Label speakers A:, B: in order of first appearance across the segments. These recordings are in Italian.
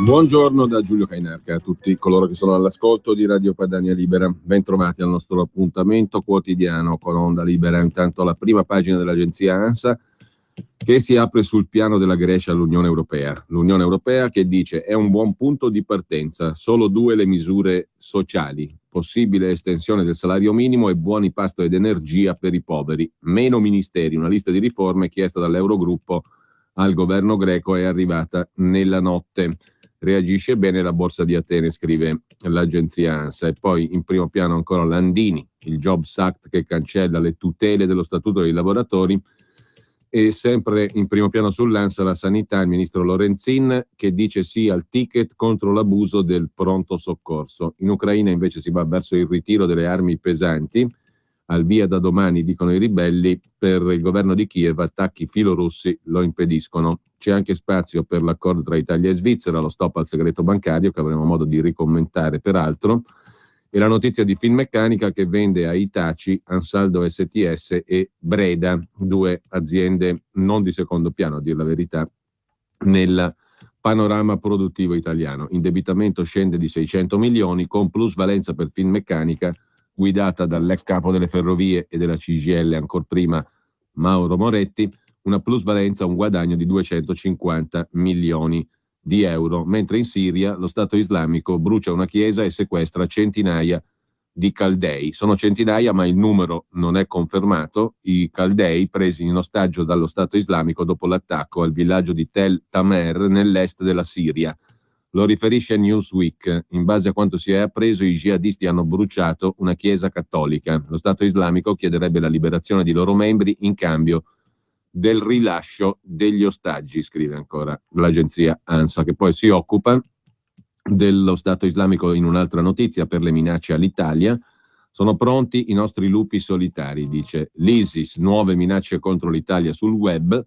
A: Buongiorno da Giulio Cainarca a tutti coloro che sono all'ascolto di Radio Padania Libera. Ben trovati al nostro appuntamento quotidiano con Onda Libera. Intanto la prima pagina dell'agenzia ANSA che si apre sul piano della Grecia all'Unione Europea. L'Unione Europea che dice è un buon punto di partenza, solo 2 le misure sociali, possibile estensione del salario minimo e buoni pasto ed energia per i poveri, meno ministeri, una lista di riforme chiesta dall'Eurogruppo al governo greco è arrivata nella notte. Reagisce bene la borsa di Atene, scrive l'agenzia ANSA. E poi in primo piano ancora Landini, il Jobs Act che cancella le tutele dello statuto dei lavoratori, e sempre in primo piano sull'ANSA la sanità, il ministro Lorenzin che dice sì al ticket contro l'abuso del pronto soccorso. In Ucraina invece si va verso il ritiro delle armi pesanti, al via da domani dicono i ribelli, per il governo di Kiev attacchi filorussi lo impediscono. C'è anche spazio per l'accordo tra Italia e Svizzera, lo stop al segreto bancario che avremo modo di ricommentare peraltro, e la notizia di Finmeccanica che vende a Hitachi, Ansaldo STS e Breda, 2 aziende non di secondo piano a dir la verità nel panorama produttivo italiano. Indebitamento scende di 600 milioni con plusvalenza per Finmeccanica guidata dall'ex capo delle ferrovie e della CGIL, ancor prima Mauro Moretti, una plusvalenza, un guadagno di 250 milioni di euro, mentre in Siria lo Stato islamico brucia una chiesa e sequestra centinaia di caldei. Sono centinaia, ma il numero non è confermato. I caldei presi in ostaggio dallo Stato islamico dopo l'attacco al villaggio di Tel Tamer nell'est della Siria. Lo riferisce Newsweek. In base a quanto si è appreso, i jihadisti hanno bruciato una chiesa cattolica. Lo Stato islamico chiederebbe la liberazione di loro membri in cambio del rilascio degli ostaggi, scrive ancora l'agenzia ANSA, che poi si occupa dello Stato islamico in un'altra notizia per le minacce all'Italia. Sono pronti i nostri lupi solitari, dice l'ISIS, nuove minacce contro l'Italia sul web.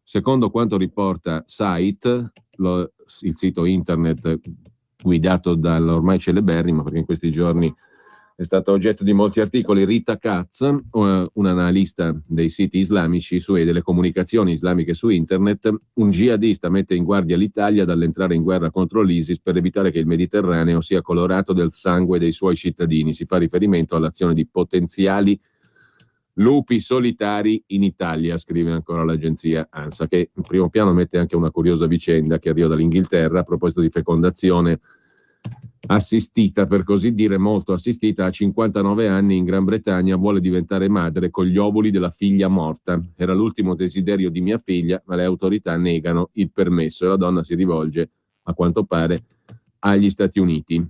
A: Secondo quanto riporta Site, il sito internet guidato dall'ormai celeberrimo, perché in questi giorni è stato oggetto di molti articoli, Rita Katz, un'analista dei siti islamici e delle comunicazioni islamiche su internet, un jihadista mette in guardia l'Italia dall'entrare in guerra contro l'ISIS per evitare che il Mediterraneo sia colorato del sangue dei suoi cittadini. Si fa riferimento all'azione di potenziali lupi solitari in Italia, scrive ancora l'agenzia ANSA, che in primo piano mette anche una curiosa vicenda che arriva dall'Inghilterra a proposito di fecondazione assistita, per così dire molto assistita. A 59 anni in Gran Bretagna vuole diventare madre con gli ovuli della figlia morta. Era l'ultimo desiderio di mia figlia, ma le autorità negano il permesso e la donna si rivolge, a quanto pare, agli Stati Uniti.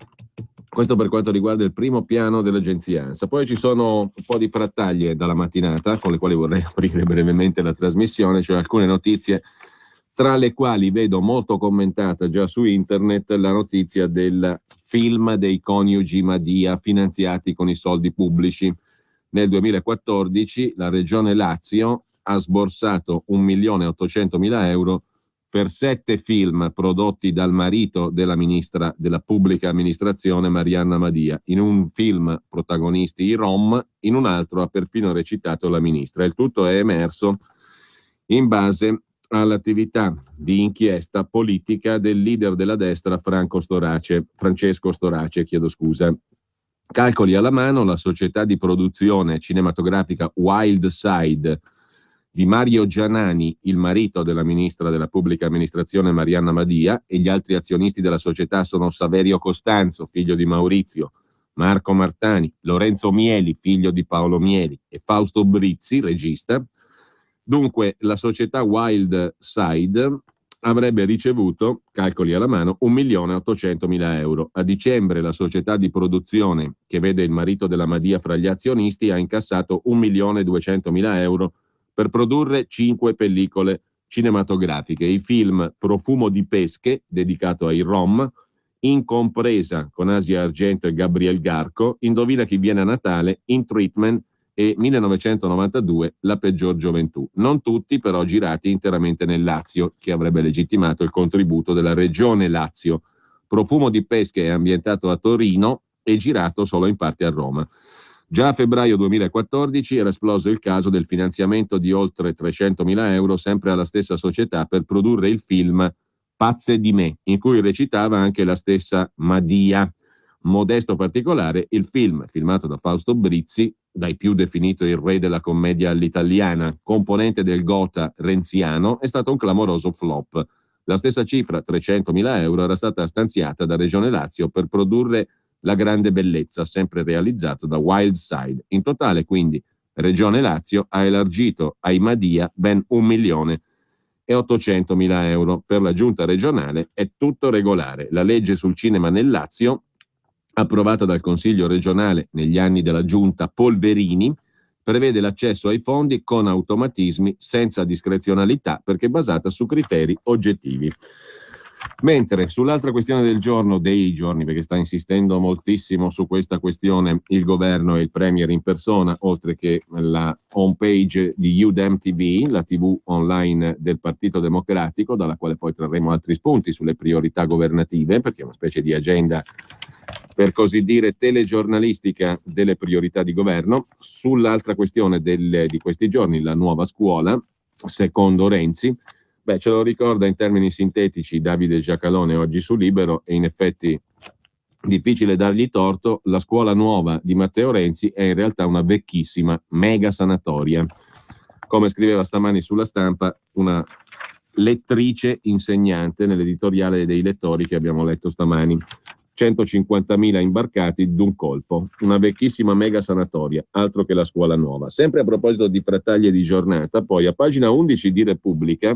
A: Questo per quanto riguarda il primo piano dell'agenzia ANSA. Poi ci sono un po' di frattaglie dalla mattinata con le quali vorrei aprire brevemente la trasmissione, cioè alcune notizie, tra le quali vedo molto commentata già su internet la notizia del film dei coniugi Madia finanziati con i soldi pubblici. Nel 2014 la regione Lazio ha sborsato 1.800.000 euro per 7 film prodotti dal marito della ministra della pubblica amministrazione Marianna Madia. In un film protagonisti i Rom, in un altro ha perfino recitato la ministra. Il tutto è emerso in base all'attività di inchiesta politica del leader della destra Francesco Storace. Calcoli alla mano, la società di produzione cinematografica Wild Side di Mario Gianani, il marito della ministra della pubblica amministrazione Marianna Madia, e gli altri azionisti della società sono Saverio Costanzo, figlio di Maurizio, Marco Martani, Lorenzo Mieli, figlio di Paolo Mieli, e Fausto Brizzi, regista. Dunque la società Wild Side avrebbe ricevuto, calcoli alla mano, 1.800.000 euro. A dicembre la società di produzione, che vede il marito della Madia fra gli azionisti, ha incassato 1.200.000 euro per produrre 5 pellicole cinematografiche. I film Profumo di pesche, dedicato ai Rom, Incompresa con Asia Argento e Gabriel Garco, Indovina chi viene a Natale, In Treatment e 1992 La peggior gioventù. Non tutti però girati interamente nel Lazio, che avrebbe legittimato il contributo della regione Lazio. Profumo di pesche è ambientato a Torino e girato solo in parte a Roma. Già a febbraio 2014 era esploso il caso del finanziamento di oltre 300.000 euro sempre alla stessa società per produrre il film Pazze di me, in cui recitava anche la stessa Madia. Modesto particolare, il film, filmato da Fausto Brizzi, dai più definito il re della commedia all'italiana, componente del Gotha renziano, è stato un clamoroso flop. La stessa cifra, 300.000 euro, era stata stanziata da Regione Lazio per produrre La grande bellezza, sempre realizzato da Wildside. In totale, quindi, Regione Lazio ha elargito ai Madia ben 1.800.000 euro. Per la giunta regionale è tutto regolare. La legge sul cinema nel Lazio, approvata dal Consiglio regionale negli anni della giunta Polverini, prevede l'accesso ai fondi con automatismi, senza discrezionalità, perché basata su criteri oggettivi. Mentre sull'altra questione del giorno, dei giorni, perché sta insistendo moltissimo su questa questione il governo e il premier in persona, oltre che la homepage di Udem TV, la TV online del Partito Democratico, dalla quale poi trarremo altri spunti sulle priorità governative, perché è una specie di agenda, per così dire, telegiornalistica delle priorità di governo. Sull'altra questione di questi giorni, la nuova scuola, secondo Renzi, ce lo ricorda in termini sintetici Davide Giacalone oggi su Libero, e in effetti difficile dargli torto. La scuola nuova di Matteo Renzi è in realtà una vecchissima mega sanatoria. Come scriveva stamani sulla Stampa una lettrice insegnante nell'editoriale dei lettori che abbiamo letto stamani, 150.000 imbarcati d'un colpo, una vecchissima mega sanatoria, altro che la scuola nuova. Sempre a proposito di frattaglie di giornata, poi a pagina 11 di Repubblica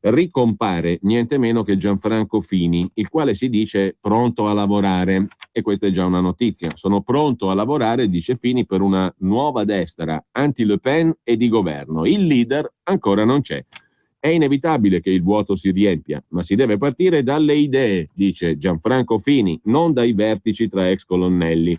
A: ricompare niente meno che Gianfranco Fini, il quale si dice pronto a lavorare, e questa è già una notizia. Sono pronto a lavorare, dice Fini, per una nuova destra anti-Le Pen e di governo. Il leader ancora non c'è. È inevitabile che il vuoto si riempia, ma si deve partire dalle idee, dice Gianfranco Fini, non dai vertici tra ex colonnelli.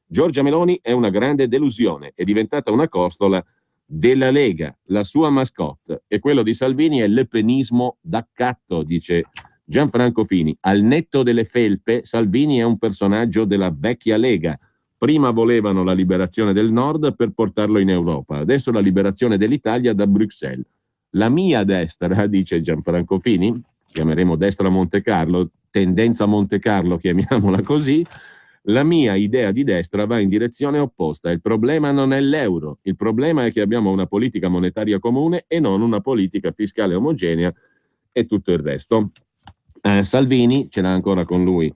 A: Giorgia Meloni è una grande delusione, è diventata una costola della Lega, la sua mascotte, e quello di Salvini è l'epenismo d'accatto, dice Gianfranco Fini. Al netto delle felpe, Salvini è un personaggio della vecchia Lega. Prima volevano la liberazione del Nord per portarlo in Europa, adesso la liberazione dell'Italia da Bruxelles. La mia destra, dice Gianfranco Fini, chiameremo destra Monte Carlo, tendenza Monte Carlo, chiamiamola così, la mia idea di destra va in direzione opposta. Il problema non è l'euro, il problema è che abbiamo una politica monetaria comune e non una politica fiscale omogenea e tutto il resto. Salvini, ce l'ha ancora con lui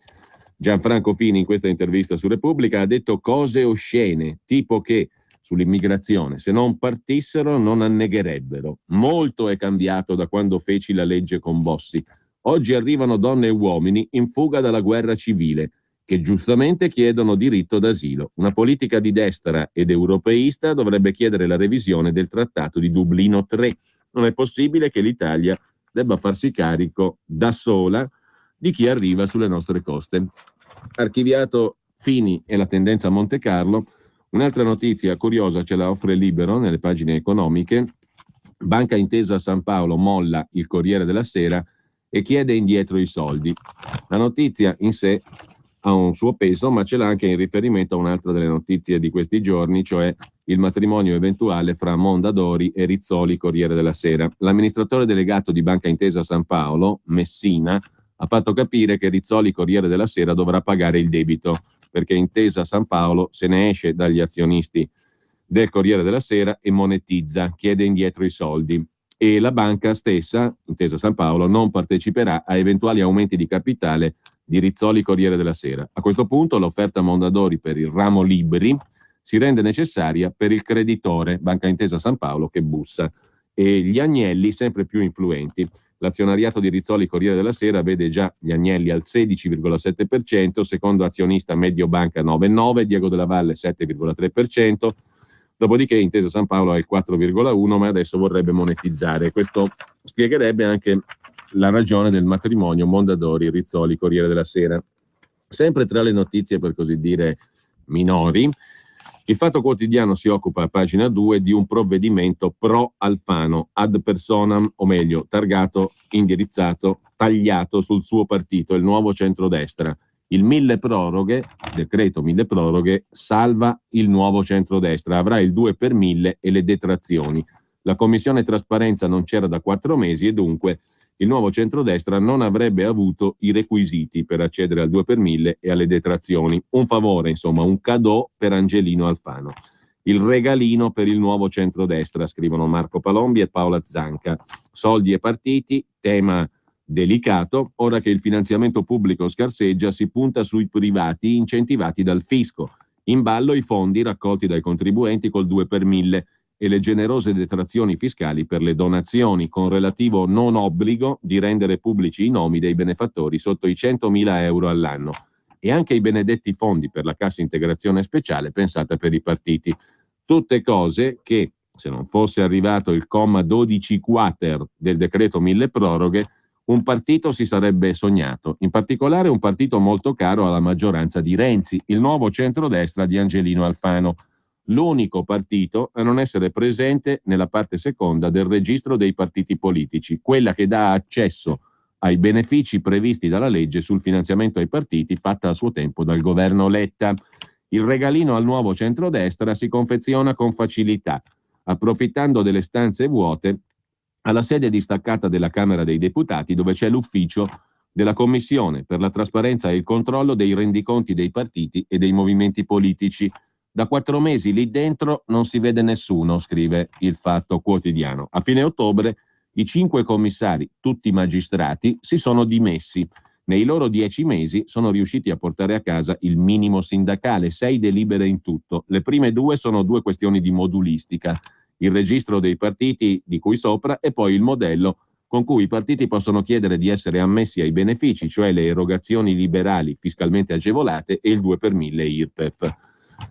A: Gianfranco Fini in questa intervista su Repubblica, ha detto cose oscene, tipo che sull'immigrazione, se non partissero non annegherebbero. Molto è cambiato da quando feci la legge con Bossi. Oggi arrivano donne e uomini in fuga dalla guerra civile, che giustamente chiedono diritto d'asilo. Una politica di destra ed europeista dovrebbe chiedere la revisione del Trattato di Dublino 3. Non è possibile che l'Italia debba farsi carico da sola di chi arriva sulle nostre coste. Archiviato Fini e la tendenza a Monte Carlo, un'altra notizia curiosa ce la offre Libero nelle pagine economiche. Banca Intesa San Paolo molla il Corriere della Sera e chiede indietro i soldi. La notizia in sé ha un suo peso, ma ce l'ha anche in riferimento a un'altra delle notizie di questi giorni, cioè il matrimonio eventuale fra Mondadori e Rizzoli, Corriere della Sera. L'amministratore delegato di Banca Intesa San Paolo, Messina, ha fatto capire che Rizzoli, Corriere della Sera, dovrà pagare il debito, perché Intesa San Paolo se ne esce dagli azionisti del Corriere della Sera e monetizza, chiede indietro i soldi. E la banca stessa, Intesa San Paolo, non parteciperà a eventuali aumenti di capitale di Rizzoli, Corriere della Sera. A questo punto l'offerta Mondadori per il ramo libri si rende necessaria per il creditore, Banca Intesa San Paolo, che bussa, e gli agnelli sempre più influenti. L'azionariato di Rizzoli, Corriere della Sera, vede già gli agnelli al 16,7%, secondo azionista Mediobanca 9,9%, Diego Della Valle 7,3%, dopodiché Intesa San Paolo è il 4,1%, ma adesso vorrebbe monetizzare. Questo spiegherebbe anche la ragione del matrimonio Mondadori, Rizzoli, Corriere della Sera. Sempre tra le notizie, per così dire, minori, il Fatto Quotidiano si occupa a pagina 2 di un provvedimento pro Alfano, ad personam, o meglio, targato, indirizzato, tagliato sul suo partito, il Nuovo Centrodestra. Il decreto mille proroghe, salva il nuovo centrodestra, avrà il 2 per 1000 e le detrazioni. La commissione trasparenza non c'era da 4 mesi e dunque il nuovo centrodestra non avrebbe avuto i requisiti per accedere al 2 per 1000 e alle detrazioni. Un favore, insomma, un cadeau per Angelino Alfano. Il regalino per il nuovo centrodestra, scrivono Marco Palombi e Paola Zanca. Soldi e partiti, tema delicato. Ora che il finanziamento pubblico scarseggia, si punta sui privati incentivati dal fisco. In ballo i fondi raccolti dai contribuenti col 2 per 1000 e le generose detrazioni fiscali per le donazioni, con relativo non obbligo di rendere pubblici i nomi dei benefattori sotto i 100.000 euro all'anno, e anche i benedetti fondi per la cassa integrazione speciale pensata per i partiti. Tutte cose che, se non fosse arrivato il comma 12 quater del decreto mille proroghe, un partito si sarebbe sognato, in particolare un partito molto caro alla maggioranza di Renzi, il nuovo centrodestra di Angelino Alfano, l'unico partito a non essere presente nella parte seconda del registro dei partiti politici, quella che dà accesso ai benefici previsti dalla legge sul finanziamento ai partiti fatta a suo tempo dal governo Letta. Il regalino al nuovo centrodestra si confeziona con facilità, approfittando delle stanze vuote alla sede distaccata della Camera dei Deputati, dove c'è l'ufficio della Commissione per la trasparenza e il controllo dei rendiconti dei partiti e dei movimenti politici. Da 4 mesi lì dentro non si vede nessuno, scrive il Fatto Quotidiano. A fine ottobre i 5 commissari, tutti magistrati, si sono dimessi. Nei loro 10 mesi sono riusciti a portare a casa il minimo sindacale, 6 delibere in tutto. Le prime 2 sono 2 questioni di modulistica, il registro dei partiti di cui sopra e poi il modello con cui i partiti possono chiedere di essere ammessi ai benefici, cioè le erogazioni liberali fiscalmente agevolate e il 2 per 1000 IRPEF.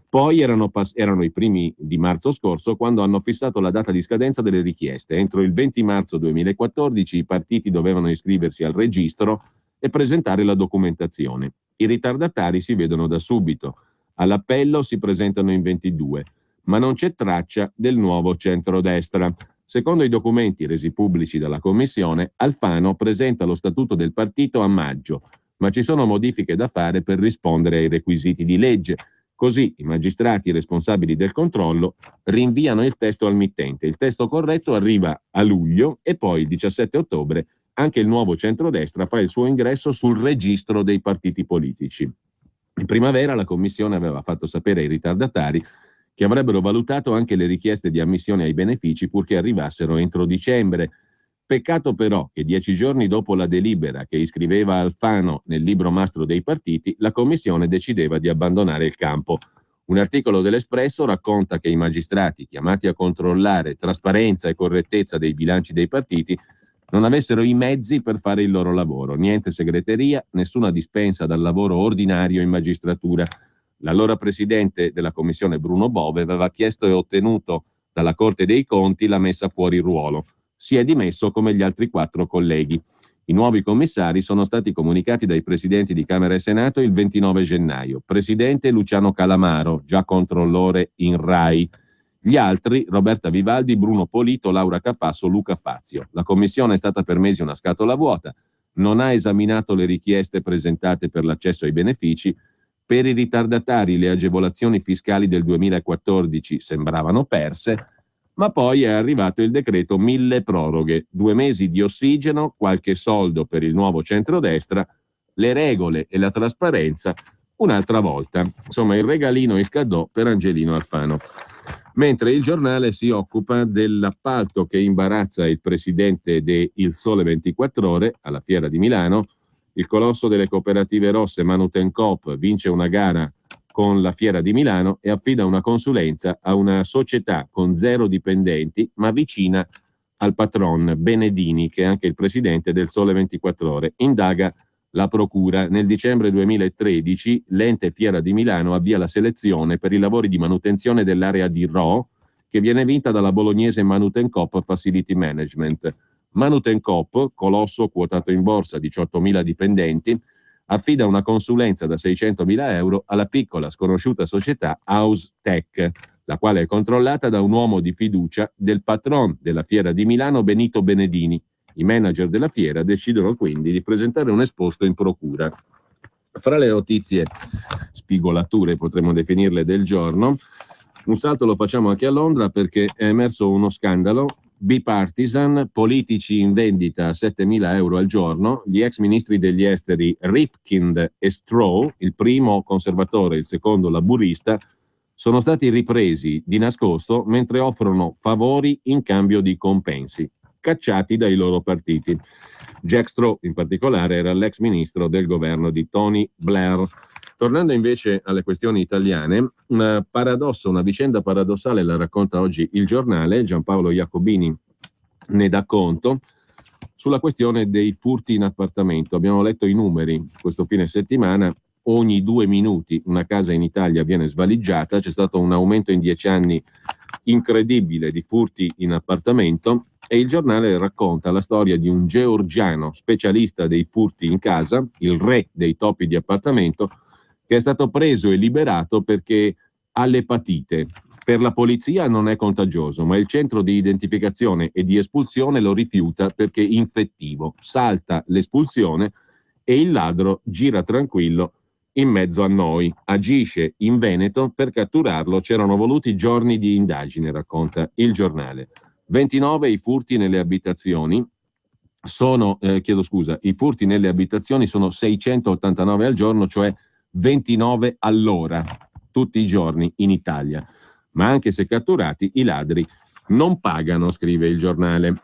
A: Poi erano i primi di marzo scorso quando hanno fissato la data di scadenza delle richieste. Entro il 20 marzo 2014 i partiti dovevano iscriversi al registro e presentare la documentazione. I ritardatari si vedono da subito. All'appello si presentano in 22, ma non c'è traccia del nuovo centrodestra. Secondo i documenti resi pubblici dalla Commissione, Alfano presenta lo statuto del partito a maggio, ma ci sono modifiche da fare per rispondere ai requisiti di legge. Così i magistrati responsabili del controllo rinviano il testo al mittente. Il testo corretto arriva a luglio e poi il 17 ottobre anche il nuovo centrodestra fa il suo ingresso sul registro dei partiti politici. In primavera la Commissione aveva fatto sapere ai ritardatari che avrebbero valutato anche le richieste di ammissione ai benefici purché arrivassero entro dicembre. Peccato però che 10 giorni dopo la delibera che iscriveva Alfano nel libro mastro dei partiti, la Commissione decideva di abbandonare il campo. Un articolo dell'Espresso racconta che i magistrati, chiamati a controllare trasparenza e correttezza dei bilanci dei partiti, non avessero i mezzi per fare il loro lavoro. Niente segreteria, nessuna dispensa dal lavoro ordinario in magistratura. L'allora presidente della Commissione Bruno Bove aveva chiesto e ottenuto dalla Corte dei Conti la messa fuori ruolo. Si è dimesso come gli altri 4 colleghi. I nuovi commissari sono stati comunicati dai presidenti di Camera e Senato il 29 gennaio. Presidente Luciano Calamaro, già controllore in RAI. Gli altri, Roberta Vivaldi, Bruno Polito, Laura Cafasso, Luca Fazio. La commissione è stata per mesi una scatola vuota, non ha esaminato le richieste presentate per l'accesso ai benefici. Per i ritardatari le agevolazioni fiscali del 2014 sembravano perse, ma poi è arrivato il decreto mille proroghe, 2 mesi di ossigeno, qualche soldo per il nuovo centrodestra, le regole e la trasparenza un'altra volta. Insomma, il regalino e il cadeau per Angelino Alfano. Mentre il giornale si occupa dell'appalto che imbarazza il presidente de Il Sole 24 Ore alla Fiera di Milano. Il colosso delle cooperative rosse Manutencoop vince una gara con la Fiera di Milano e affida una consulenza a una società con 0 dipendenti ma vicina al patron Benedini, che è anche il presidente del Sole 24 Ore. Indaga la procura. Nel dicembre 2013 l'ente Fiera di Milano avvia la selezione per i lavori di manutenzione dell'area di Rho, che viene vinta dalla bolognese Manutencoop Facility Management. Manutencoop, colosso quotato in borsa, 18.000 dipendenti, affida una consulenza da 600.000 euro alla piccola sconosciuta società House Tech, la quale è controllata da un uomo di fiducia del patron della Fiera di Milano, Benito Benedini. I manager della fiera decidono quindi di presentare un esposto in procura. Fra le notizie spigolature, potremmo definirle, del giorno, un salto lo facciamo anche a Londra perché è emerso uno scandalo bipartisan, politici in vendita a 7.000 euro al giorno, gli ex ministri degli esteri Rifkind e Stroh, il primo conservatore, il secondo laburista, sono stati ripresi di nascosto mentre offrono favori in cambio di compensi, cacciati dai loro partiti. Jack Straw, in particolare, era l'ex ministro del governo di Tony Blair. Tornando invece alle questioni italiane, una vicenda paradossale la racconta oggi il Giornale. Giampaolo Iacobini ne dà conto sulla questione dei furti in appartamento. Abbiamo letto i numeri questo fine settimana. Ogni 2 minuti una casa in Italia viene svaligiata. C'è stato un aumento in 10 anni incredibile di furti in appartamento e il Giornale racconta la storia di un georgiano specialista dei furti in casa, il re dei topi di appartamento, che è stato preso e liberato perché ha l'epatite. Per la polizia non è contagioso, ma il centro di identificazione e di espulsione lo rifiuta perché infettivo. Salta l'espulsione e il ladro gira tranquillo in mezzo a noi. Agisce in Veneto. Per catturarlo c'erano voluti giorni di indagine, racconta il Giornale. 29 i furti nelle abitazioni. I furti nelle abitazioni sono 689 al giorno, cioè 29 all'ora, tutti i giorni in Italia. Ma anche se catturati, i ladri non pagano, scrive il Giornale.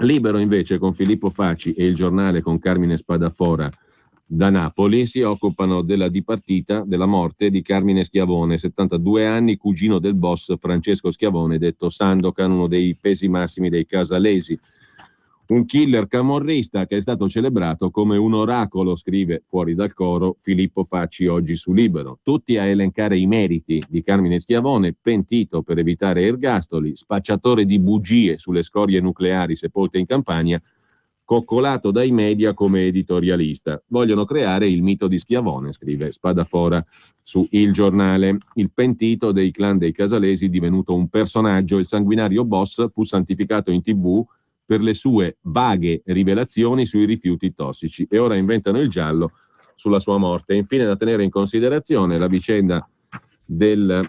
A: Libero invece, con Filippo Facci, e il Giornale con Carmine Spadafora da Napoli, si occupano della dipartita, della morte di Carmine Schiavone, 72 anni, cugino del boss Francesco Schiavone, detto Sandokan, uno dei pesi massimi dei casalesi. Un killer camorrista che è stato celebrato come un oracolo, scrive fuori dal coro Filippo Facci oggi su Libero. Tutti a elencare i meriti di Carmine Schiavone, pentito per evitare ergastoli, spacciatore di bugie sulle scorie nucleari sepolte in Campania, coccolato dai media come editorialista. Vogliono creare il mito di Schiavone, scrive Spadafora su Il Giornale. Il pentito dei clan dei casalesi, divenuto un personaggio, il sanguinario boss, fu santificato in TV per le sue vaghe rivelazioni sui rifiuti tossici e ora inventano il giallo sulla sua morte. Infine, da tenere in considerazione la vicenda del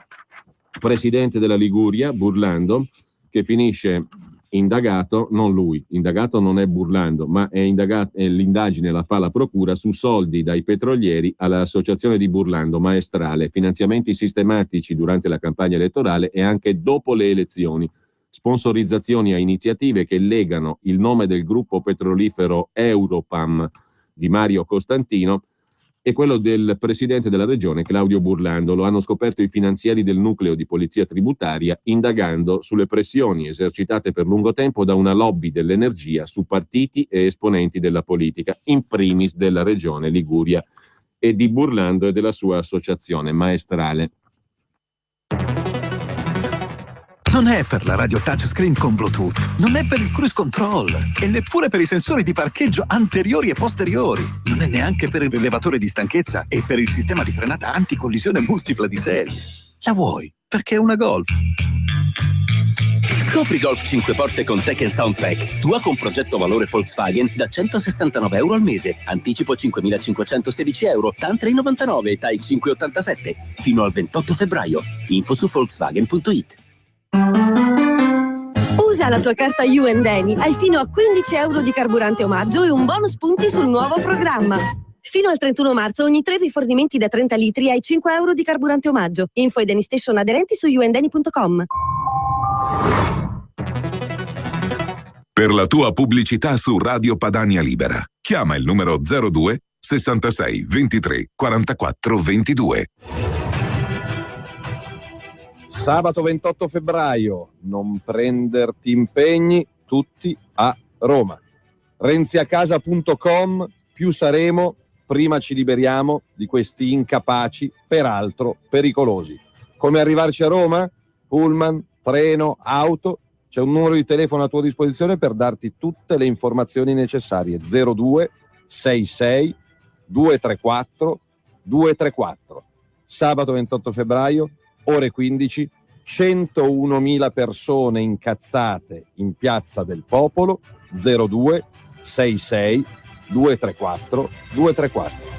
A: presidente della Liguria, Burlando, che finisce indagato, non lui, indagato non è Burlando, ma è indagato, l'indagine la fa la procura su soldi dai petrolieri all'associazione di Burlando, Maestrale, finanziamenti sistematici durante la campagna elettorale e anche dopo le elezioni, sponsorizzazioni a iniziative che legano il nome del gruppo petrolifero Europam di Mario Costantino e quello del presidente della regione Claudio Burlando. Lo hanno scoperto i finanzieri del nucleo di polizia tributaria, indagando sulle pressioni esercitate per lungo tempo da una lobby dell'energia su partiti e esponenti della politica, in primis della regione Liguria e di Burlando e della sua associazione Maestrale.
B: Non è per la radio touchscreen con Bluetooth, non è per il cruise control e neppure per i sensori di parcheggio anteriori e posteriori. Non è neanche per il rilevatore di stanchezza e per il sistema di frenata anticollisione multipla di serie. La vuoi perché è una Golf.
C: Scopri Golf 5 porte con Tech & Sound Pack, tua con progetto valore Volkswagen da 169 euro al mese, anticipo 5.516 euro, Tantra 99 e TAI 587, fino al 28 febbraio. Info su Volkswagen.it.
D: Usa la tua carta You&Any, hai fino a 15 euro di carburante omaggio e un bonus punti sul nuovo programma. Fino al 31 marzo ogni 3 rifornimenti da 30 litri hai 5 euro di carburante omaggio. Info ed Eni Station aderenti su youandany.com.
E: Per la tua pubblicità su Radio Padania Libera, chiama il numero 02 66 23 44 22.
F: Sabato 28 febbraio, non prenderti impegni, tutti a Roma. renziacasa.com, più saremo, prima ci liberiamo di questi incapaci, peraltro pericolosi. Come arrivarci a Roma? Pullman, treno, auto, c'è un numero di telefono a tua disposizione per darti tutte le informazioni necessarie. 02 66 234 234. Sabato 28 febbraio, ore 15, 101.000 persone incazzate in Piazza del Popolo. 02 66 234 234.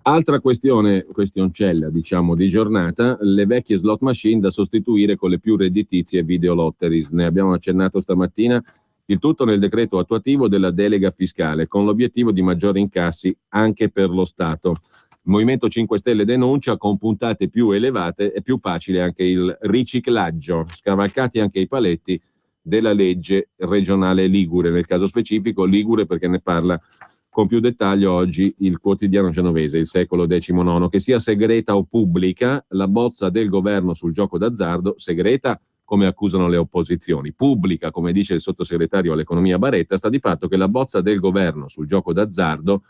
A: Altra questioncella, diciamo, di giornata, le vecchie slot machine da sostituire con le più redditizie videolotteries. Ne abbiamo accennato stamattina, il tutto nel decreto attuativo della delega fiscale, con l'obiettivo di maggiori incassi anche per lo Stato. Il Movimento 5 Stelle denuncia: con puntate più elevate è più facile anche il riciclaggio, scavalcati anche i paletti della legge regionale ligure, nel caso specifico ligure perché ne parla con più dettaglio oggi il quotidiano genovese, Il Secolo XIX. Che sia segreta o pubblica, la bozza del governo sul gioco d'azzardo, segreta come accusano le opposizioni, pubblica come dice il sottosegretario all'economia Baretta, sta di fatto che la bozza del governo sul gioco d'azzardo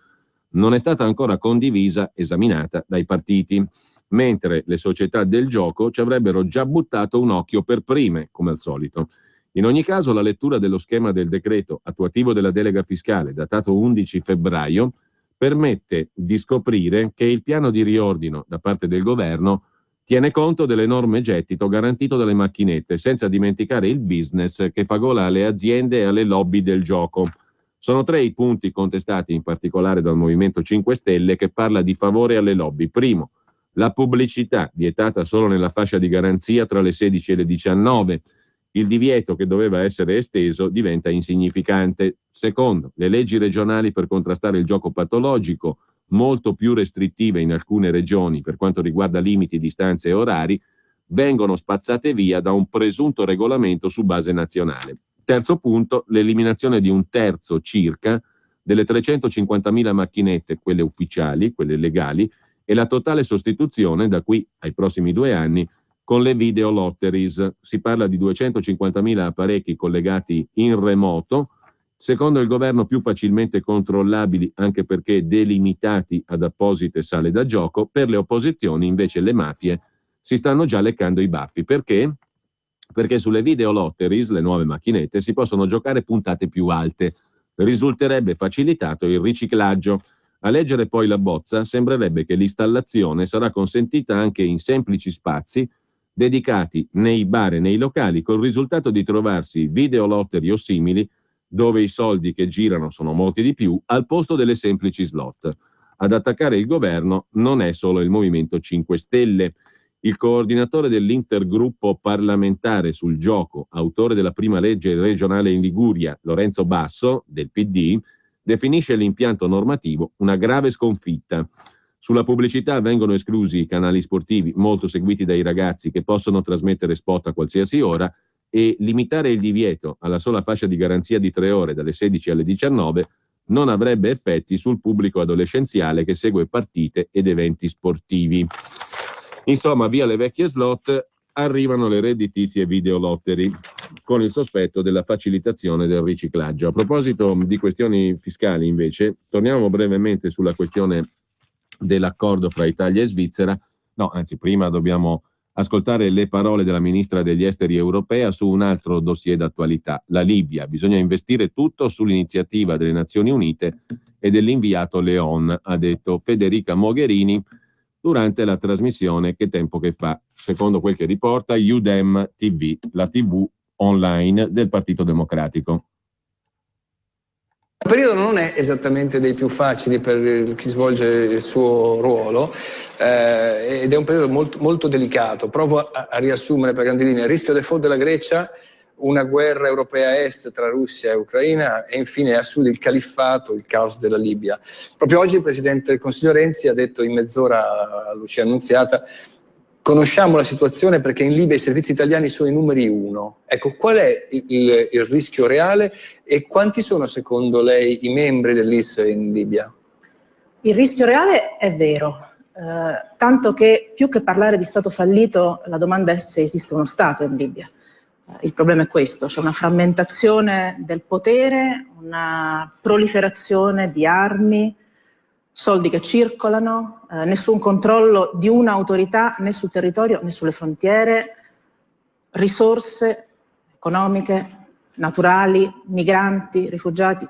A: non è stata ancora condivisa, esaminata dai partiti, mentre le società del gioco ci avrebbero già buttato un occhio per prime, come al solito. In ogni caso, la lettura dello schema del decreto attuativo della delega fiscale, datato 11 febbraio, permette di scoprire che il piano di riordino da parte del governo tiene conto dell'enorme gettito garantito dalle macchinette, senza dimenticare il business che fa gola alle aziende e alle lobby del gioco. Sono 3 i punti contestati in particolare dal Movimento 5 Stelle, che parla di favore alle lobby. Primo, la pubblicità vietata solo nella fascia di garanzia tra le 16 e le 19. Il divieto, che doveva essere esteso, diventa insignificante. Secondo, le leggi regionali per contrastare il gioco patologico, molto più restrittive in alcune regioni per quanto riguarda limiti, distanze e orari, vengono spazzate via da un presunto regolamento su base nazionale. Terzo punto, l'eliminazione di un terzo circa delle 350.000 macchinette, quelle ufficiali, quelle legali, e la totale sostituzione da qui ai prossimi 2 anni con le videolotteries. Si parla di 250.000 apparecchi collegati in remoto, secondo il governo più facilmente controllabili anche perché delimitati ad apposite sale da gioco. Per le opposizioni invece le mafie si stanno già leccando i baffi. Perché? Perché sulle videolotteries, le nuove macchinette, si possono giocare puntate più alte. Risulterebbe facilitato il riciclaggio. A leggere poi la bozza sembrerebbe che l'installazione sarà consentita anche in semplici spazi dedicati nei bar e nei locali, col risultato di trovarsi videolottery o simili dove i soldi che girano sono molti di più, al posto delle semplici slot. Ad attaccare il governo non è solo il Movimento 5 Stelle. Il coordinatore dell'intergruppo parlamentare sul gioco, autore della prima legge regionale in Liguria, Lorenzo Basso, del PD, definisce l'impianto normativo una grave sconfitta. Sulla pubblicità vengono esclusi i canali sportivi molto seguiti dai ragazzi, che possono trasmettere spot a qualsiasi ora, e limitare il divieto alla sola fascia di garanzia di 3 ore dalle 16 alle 19 non avrebbe effetti sul pubblico adolescenziale che segue partite ed eventi sportivi. Insomma, via le vecchie slot, arrivano le redditizie videolottery, con il sospetto della facilitazione del riciclaggio. A proposito di questioni fiscali, invece, torniamo brevemente sulla questione dell'accordo fra Italia e Svizzera. No, anzi, prima dobbiamo ascoltare le parole della ministra degli esteri europea su un altro dossier d'attualità, la Libia. Bisogna investire tutto sull'iniziativa delle Nazioni Unite e dell'inviato Leon, ha detto Federica Mogherini durante la trasmissione Che tempo che fa, secondo quel che riporta UDEM TV, la TV online del Partito Democratico.
G: Il periodo non è esattamente dei più facili per chi svolge il suo ruolo ed è un periodo molto, molto delicato. Provo a riassumere per grandi linee: il rischio default della Grecia, una guerra europea a est tra Russia e Ucraina e infine a sud il califfato, il caos della Libia. Proprio oggi il Presidente del Consiglio Renzi ha detto in mezz'ora a Lucia Annunziata: conosciamo la situazione perché in Libia i servizi italiani sono i numeri 1. Ecco, qual è il rischio reale e quanti sono secondo lei i membri dell'IS in Libia?
H: Il rischio reale è vero, tanto che più che parlare di Stato fallito la domanda è se esiste uno Stato in Libia. Il problema è questo: c'è una frammentazione del potere, una proliferazione di armi, soldi che circolano, nessun controllo di un'autorità né sul territorio né sulle frontiere, risorse economiche, naturali, migranti, rifugiati.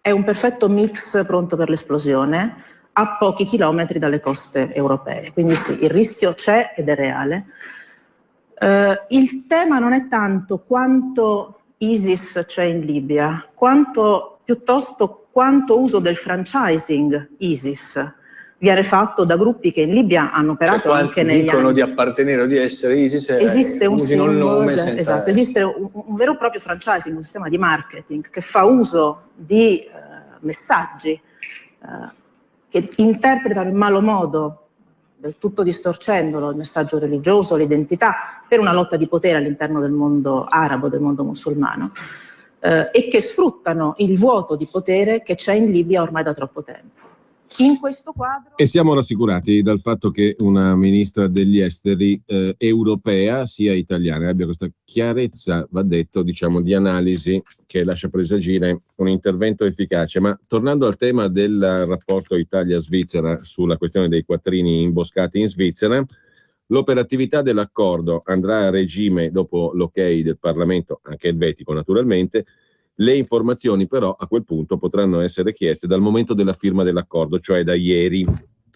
H: È un perfetto mix pronto per l'esplosione a pochi chilometri dalle coste europee. Quindi sì, il rischio c'è ed è reale. Il tema non è tanto quanto ISIS c'è in Libia, quanto piuttosto quanto uso del franchising ISIS viene fatto da gruppi che in Libia hanno operato anche negli
G: dicono
H: anni.
G: Di appartenere o di essere ISIS,
H: esiste un
G: usino il nome
H: simbolo, esatto, esiste un vero e proprio franchising, un sistema di marketing che fa uso di messaggi che interpretano in malo modo, del tutto distorcendolo, il messaggio religioso, l'identità, per una lotta di potere all'interno del mondo arabo, del mondo musulmano, e che sfruttano il vuoto di potere che c'è in Libia ormai da troppo tempo. In questo quadro...
A: E siamo rassicurati dal fatto che una ministra degli esteri europea sia italiana, abbia questa chiarezza, va detto, diciamo, di analisi che lascia presagire un intervento efficace. Ma tornando al tema del rapporto Italia-Svizzera sulla questione dei quattrini imboscati in Svizzera, l'operatività dell'accordo andrà a regime dopo l'ok del Parlamento, anche elvetico naturalmente. Le informazioni però a quel punto potranno essere chieste dal momento della firma dell'accordo, cioè da ieri.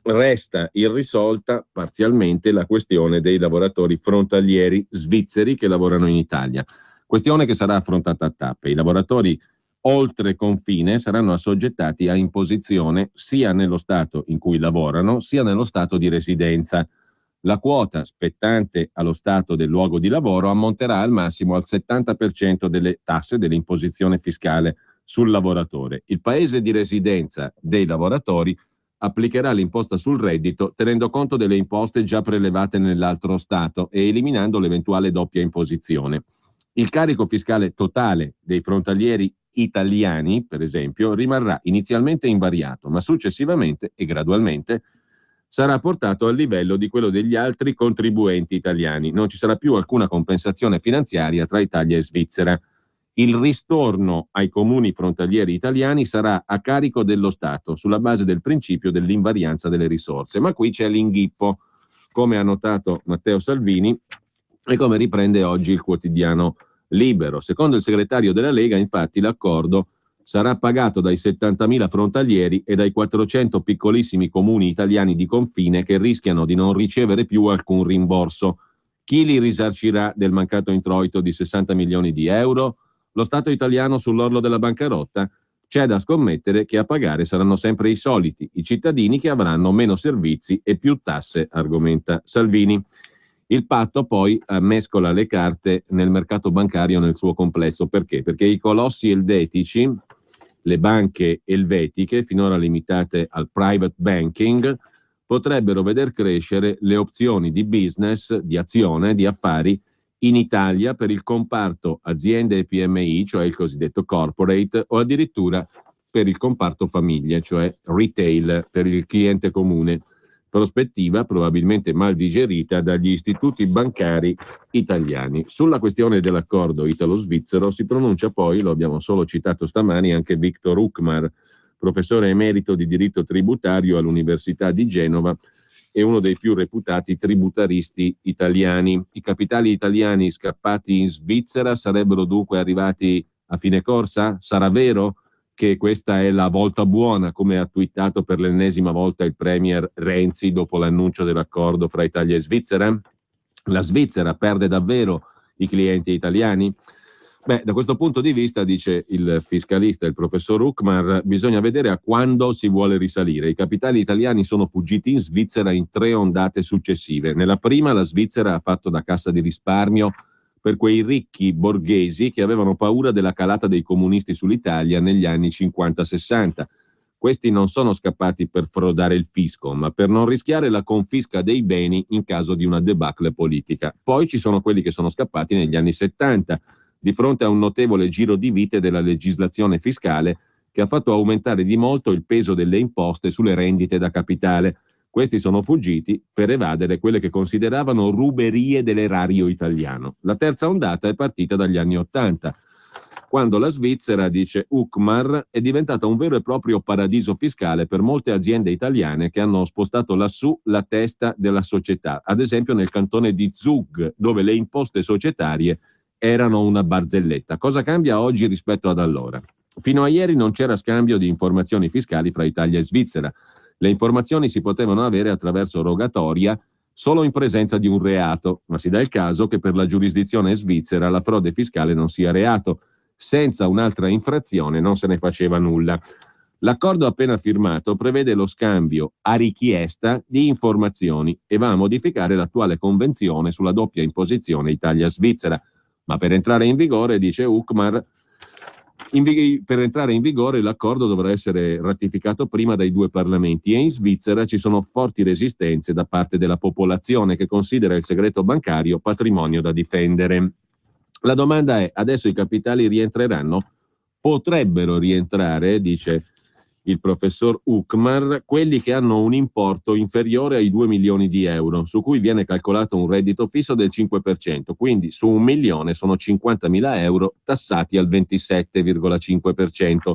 A: Resta irrisolta parzialmente la questione dei lavoratori frontalieri svizzeri che lavorano in Italia, questione che sarà affrontata a tappe. I lavoratori oltre confine saranno assoggettati a imposizione sia nello Stato in cui lavorano sia nello Stato di residenza. La quota spettante allo Stato del luogo di lavoro ammonterà al massimo al 70% delle tasse dell'imposizione fiscale sul lavoratore. Il paese di residenza dei lavoratori applicherà l'imposta sul reddito tenendo conto delle imposte già prelevate nell'altro Stato e eliminando l'eventuale doppia imposizione. Il carico fiscale totale dei frontalieri italiani, per esempio, rimarrà inizialmente invariato, ma successivamente e gradualmente sarà portato al livello di quello degli altri contribuenti italiani. Non ci sarà più alcuna compensazione finanziaria tra Italia e Svizzera. Il ristorno ai comuni frontalieri italiani sarà a carico dello Stato, sulla base del principio dell'invarianza delle risorse. Ma qui c'è l'inghippo, come ha notato Matteo Salvini e come riprende oggi il quotidiano Libero. Secondo il segretario della Lega, infatti, l'accordo sarà pagato dai 70.000 frontalieri e dai 400 piccolissimi comuni italiani di confine che rischiano di non ricevere più alcun rimborso. Chi li risarcirà del mancato introito di 60 milioni di euro? Lo Stato italiano sull'orlo della bancarotta? C'è da scommettere che a pagare saranno sempre i soliti, i cittadini che avranno meno servizi e più tasse, argomenta Salvini. Il patto poi mescola le carte nel mercato bancario nel suo complesso. Perché? Perché i colossi elvetici, le banche elvetiche, finora limitate al private banking, potrebbero veder crescere le opzioni di business, di azione, di affari in Italia per il comparto aziende e PMI, cioè il cosiddetto corporate, o addirittura per il comparto famiglie, cioè retail, per il cliente comune. Prospettiva probabilmente mal digerita dagli istituti bancari italiani. Sulla questione dell'accordo italo-svizzero si pronuncia poi, lo abbiamo solo citato stamani, anche Victor Ukmar, professore emerito di diritto tributario all'Università di Genova e uno dei più reputati tributaristi italiani. I capitali italiani scappati in Svizzera sarebbero dunque arrivati a fine corsa? Sarà vero che questa è la volta buona, come ha twittato per l'ennesima volta il premier Renzi dopo l'annuncio dell'accordo fra Italia e Svizzera? La Svizzera perde davvero i clienti italiani? Beh, da questo punto di vista, dice il fiscalista, il professor Ukmar, bisogna vedere a quando si vuole risalire. I capitali italiani sono fuggiti in Svizzera in 3 ondate successive. Nella prima la Svizzera ha fatto da cassa di risparmio per quei ricchi borghesi che avevano paura della calata dei comunisti sull'Italia negli anni 50-60. Questi non sono scappati per frodare il fisco, ma per non rischiare la confisca dei beni in caso di una debacle politica. Poi ci sono quelli che sono scappati negli anni 70, di fronte a un notevole giro di vite della legislazione fiscale che ha fatto aumentare di molto il peso delle imposte sulle rendite da capitale. Questi sono fuggiti per evadere quelle che consideravano ruberie dell'erario italiano. La terza ondata è partita dagli anni '80, quando la Svizzera, dice Ukmar, è diventata un vero e proprio paradiso fiscale per molte aziende italiane che hanno spostato lassù la testa della società, ad esempio nel cantone di Zug, dove le imposte societarie erano una barzelletta. Cosa cambia oggi rispetto ad allora? Fino a ieri non c'era scambio di informazioni fiscali fra Italia e Svizzera. Le informazioni si potevano avere attraverso rogatoria solo in presenza di un reato, ma si dà il caso che per la giurisdizione svizzera la frode fiscale non sia reato. Senza un'altra infrazione non se ne faceva nulla. L'accordo appena firmato prevede lo scambio a richiesta di informazioni e va a modificare l'attuale convenzione sulla doppia imposizione Italia-Svizzera. Ma per entrare in vigore, dice Ukmar, per entrare in vigore l'accordo dovrà essere ratificato prima dai due parlamenti e in Svizzera ci sono forti resistenze da parte della popolazione che considera il segreto bancario patrimonio da difendere. La domanda è: adesso i capitali rientreranno? Potrebbero rientrare, dice il professor Ukmar, quelli che hanno un importo inferiore ai 2 milioni di euro, su cui viene calcolato un reddito fisso del 5%, quindi su 1 milione sono 50.000 euro tassati al 27,5%.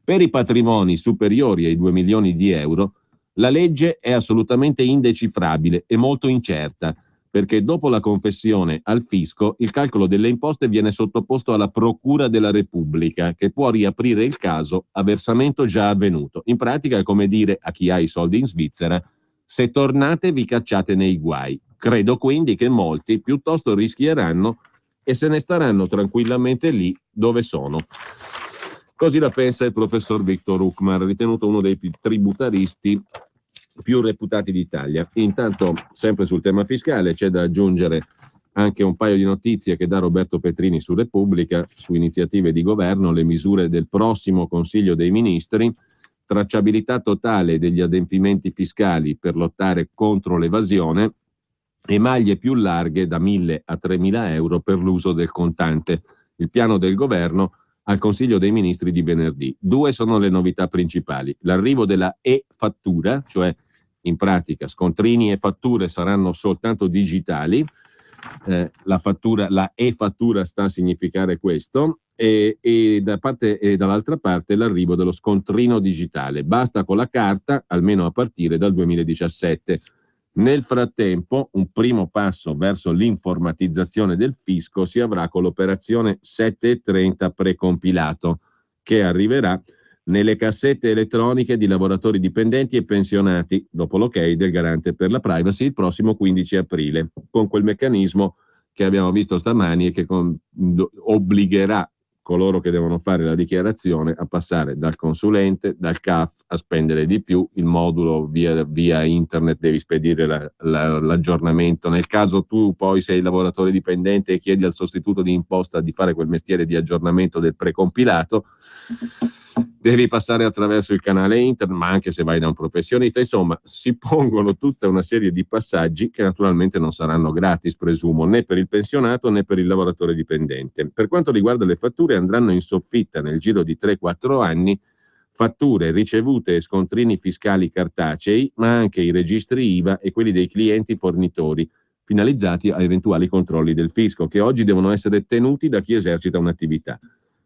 A: Per i patrimoni superiori ai 2 milioni di euro la legge è assolutamente indecifrabile e molto incerta, perché dopo la confessione al fisco il calcolo delle imposte viene sottoposto alla Procura della Repubblica, che può riaprire il caso a versamento già avvenuto. In pratica è come dire a chi ha i soldi in Svizzera: se tornate vi cacciate nei guai. Credo quindi che molti piuttosto rischieranno e se ne staranno tranquillamente lì dove sono. Così la pensa il professor Victor Ukmar, ritenuto uno dei tributaristi più reputati d'Italia. Intanto, sempre sul tema fiscale, c'è da aggiungere anche un paio di notizie che dà Roberto Petrini su Repubblica, su iniziative di governo, le misure del prossimo Consiglio dei Ministri, tracciabilità totale degli adempimenti fiscali per lottare contro l'evasione e maglie più larghe da 1.000 a 3.000 euro per l'uso del contante. Il piano del governo al Consiglio dei Ministri di venerdì. 2 sono le novità principali: l'arrivo della e-fattura, cioè in pratica scontrini e fatture saranno soltanto digitali, la e-fattura sta a significare questo, e dall'altra parte l'arrivo dello scontrino digitale. Basta con la carta, almeno a partire dal 2017. Nel frattempo, un primo passo verso l'informatizzazione del fisco si avrà con l'operazione 730 precompilato, che arriverà nelle cassette elettroniche di lavoratori dipendenti e pensionati, dopo l'ok del Garante per la Privacy il prossimo 15 aprile, con quel meccanismo che abbiamo visto stamani e che obbligherà coloro che devono fare la dichiarazione a passare dal consulente, dal CAF, a spendere di più. Il modulo via internet devi spedire l'aggiornamento. Nel caso tu poi sei lavoratore dipendente e chiedi al sostituto di imposta di fare quel mestiere di aggiornamento del precompilato, devi passare attraverso il canale internet, ma anche se vai da un professionista. Insomma, si pongono tutta una serie di passaggi che naturalmente non saranno gratis, presumo, né per il pensionato né per il lavoratore dipendente. Per quanto riguarda le fatture, andranno in soffitta nel giro di 3-4 anni fatture, ricevute e scontrini fiscali cartacei, ma anche i registri IVA e quelli dei clienti fornitori, finalizzati a eventuali controlli del fisco, che oggi devono essere tenuti da chi esercita un'attività.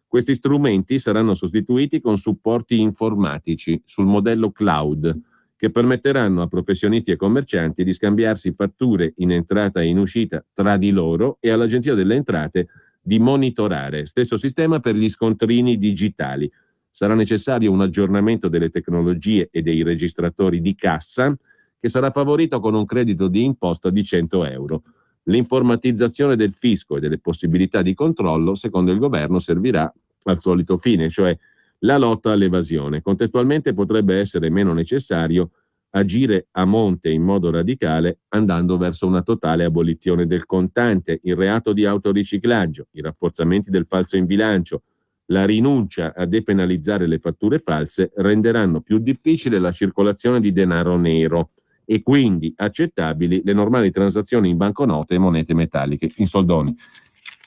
A: Questi strumenti saranno sostituiti con supporti informatici sul modello cloud, che permetteranno a professionisti e commercianti di scambiarsi fatture in entrata e in uscita tra di loro e all'Agenzia delle Entrate di monitorare. Stesso sistema per gli scontrini digitali. Sarà necessario un aggiornamento delle tecnologie e dei registratori di cassa, che sarà favorito con un credito di imposta di 100 euro. L'informatizzazione del fisco e delle possibilità di controllo, secondo il governo, servirà al solito fine, cioè la lotta all'evasione. Contestualmente potrebbe essere meno necessario agire a monte in modo radicale, andando verso una totale abolizione del contante, il reato di autoriciclaggio, i rafforzamenti del falso in bilancio, la rinuncia a depenalizzare le fatture false renderanno più difficile la circolazione di denaro nero e quindi accettabili le normali transazioni in banconote e monete metalliche. In soldoni,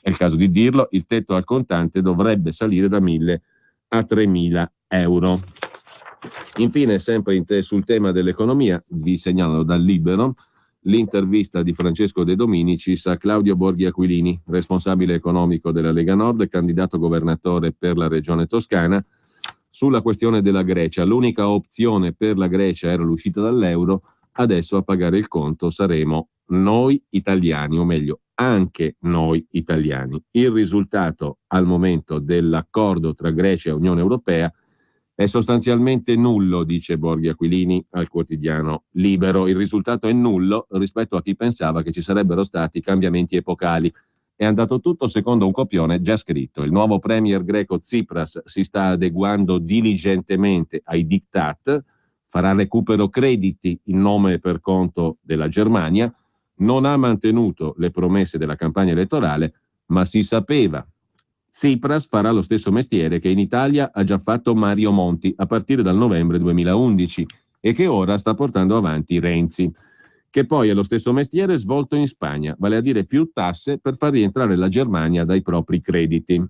A: è il caso di dirlo, il tetto al contante dovrebbe salire da 1.000 a 3.000 euro. Infine, sempre sul tema dell'economia, vi segnalo dal Libero l'intervista di Francesco De Dominicis a Claudio Borghi Aquilini, responsabile economico della Lega Nord e candidato governatore per la regione Toscana, sulla questione della Grecia. L'unica opzione per la Grecia era l'uscita dall'euro. Adesso a pagare il conto saremo noi italiani, o meglio, anche noi italiani. Il risultato al momento dell'accordo tra Grecia e Unione Europea è sostanzialmente nullo, dice Borghi Aquilini al quotidiano Libero. Il risultato è nullo rispetto a chi pensava che ci sarebbero stati cambiamenti epocali È andato tutto secondo un copione già scritto. Il nuovo premier greco Tsipras si sta adeguando diligentemente ai diktat, farà recupero crediti in nome e per conto della Germania, non ha mantenuto le promesse della campagna elettorale, ma si sapeva. Tsipras farà lo stesso mestiere che in Italia ha già fatto Mario Monti a partire dal novembre 2011 e che ora sta portando avanti Renzi, che poi è lo stesso mestiere svolto in Spagna, vale a dire più tasse per far rientrare la Germania dai propri crediti.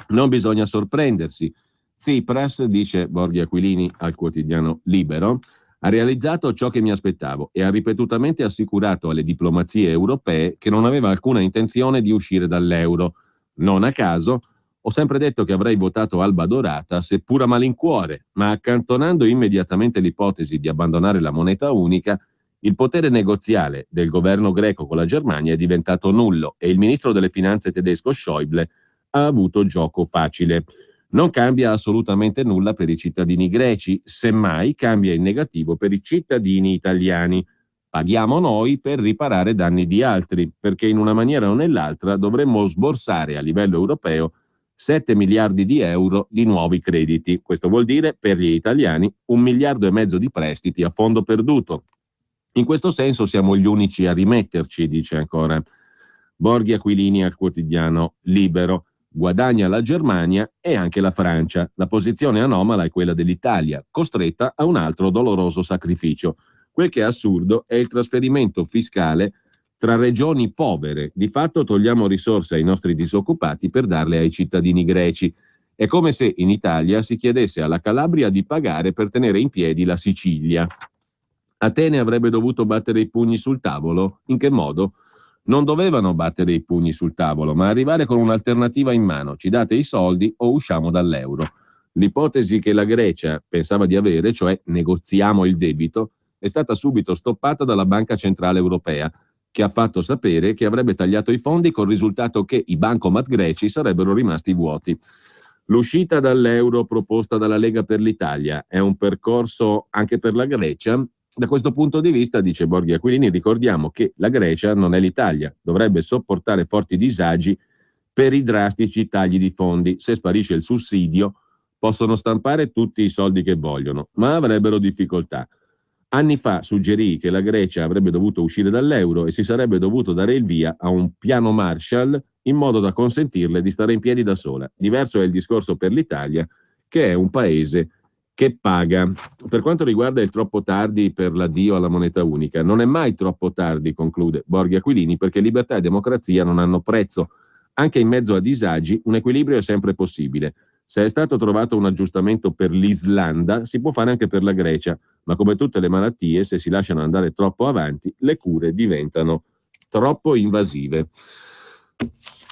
A: Non bisogna sorprendersi. Tsipras, dice Borghi Aquilini al quotidiano Libero, ha realizzato ciò che mi aspettavo e ha ripetutamente assicurato alle diplomazie europee che non aveva alcuna intenzione di uscire dall'euro. Non a caso, ho sempre detto che avrei votato Alba Dorata, seppur a malincuore, ma accantonando immediatamente l'ipotesi di abbandonare la moneta unica, il potere negoziale del governo greco con la Germania è diventato nullo e il ministro delle finanze tedesco Schäuble ha avuto gioco facile. Non cambia assolutamente nulla per i cittadini greci, semmai cambia in negativo per i cittadini italiani. Paghiamo noi per riparare danni di altri, perché in una maniera o nell'altra dovremmo sborsare a livello europeo 7 miliardi di euro di nuovi crediti. Questo vuol dire per gli italiani 1,5 miliardi di prestiti a fondo perduto. In questo senso siamo gli unici a rimetterci, dice ancora Borghi Aquilini al quotidiano Libero. Guadagna la Germania e anche la Francia. La posizione anomala è quella dell'Italia, costretta a un altro doloroso sacrificio. Quel che è assurdo è il trasferimento fiscale tra regioni povere. Di fatto togliamo risorse ai nostri disoccupati per darle ai cittadini greci. È come se in Italia si chiedesse alla Calabria di pagare per tenere in piedi la Sicilia. Atene avrebbe dovuto battere i pugni sul tavolo? In che modo? Non dovevano battere i pugni sul tavolo, ma arrivare con un'alternativa in mano. Ci date i soldi o usciamo dall'euro. L'ipotesi che la Grecia pensava di avere, cioè negoziamo il debito, è stata subito stoppata dalla Banca Centrale Europea, che ha fatto sapere che avrebbe tagliato i fondi col risultato che i bancomat greci sarebbero rimasti vuoti. L'uscita dall'euro proposta dalla Lega per l'Italia è un percorso anche per la Grecia? Da questo punto di vista, dice Borghi Aquilini, ricordiamo che la Grecia non è l'Italia, dovrebbe sopportare forti disagi per i drastici tagli di fondi. Se sparisce il sussidio, possono stampare tutti i soldi che vogliono, ma avrebbero difficoltà. Anni fa suggerì che la Grecia avrebbe dovuto uscire dall'euro e si sarebbe dovuto dare il via a un piano Marshall in modo da consentirle di stare in piedi da sola. Diverso è il discorso per l'Italia, che è un paese che paga. Per quanto riguarda il troppo tardi per l'addio alla moneta unica, non è mai troppo tardi, conclude Borghi Aquilini, perché libertà e democrazia non hanno prezzo. Anche in mezzo a disagi un equilibrio è sempre possibile. Se è stato trovato un aggiustamento per l'Islanda, si può fare anche per la Grecia, ma come tutte le malattie, se si lasciano andare troppo avanti, le cure diventano troppo invasive.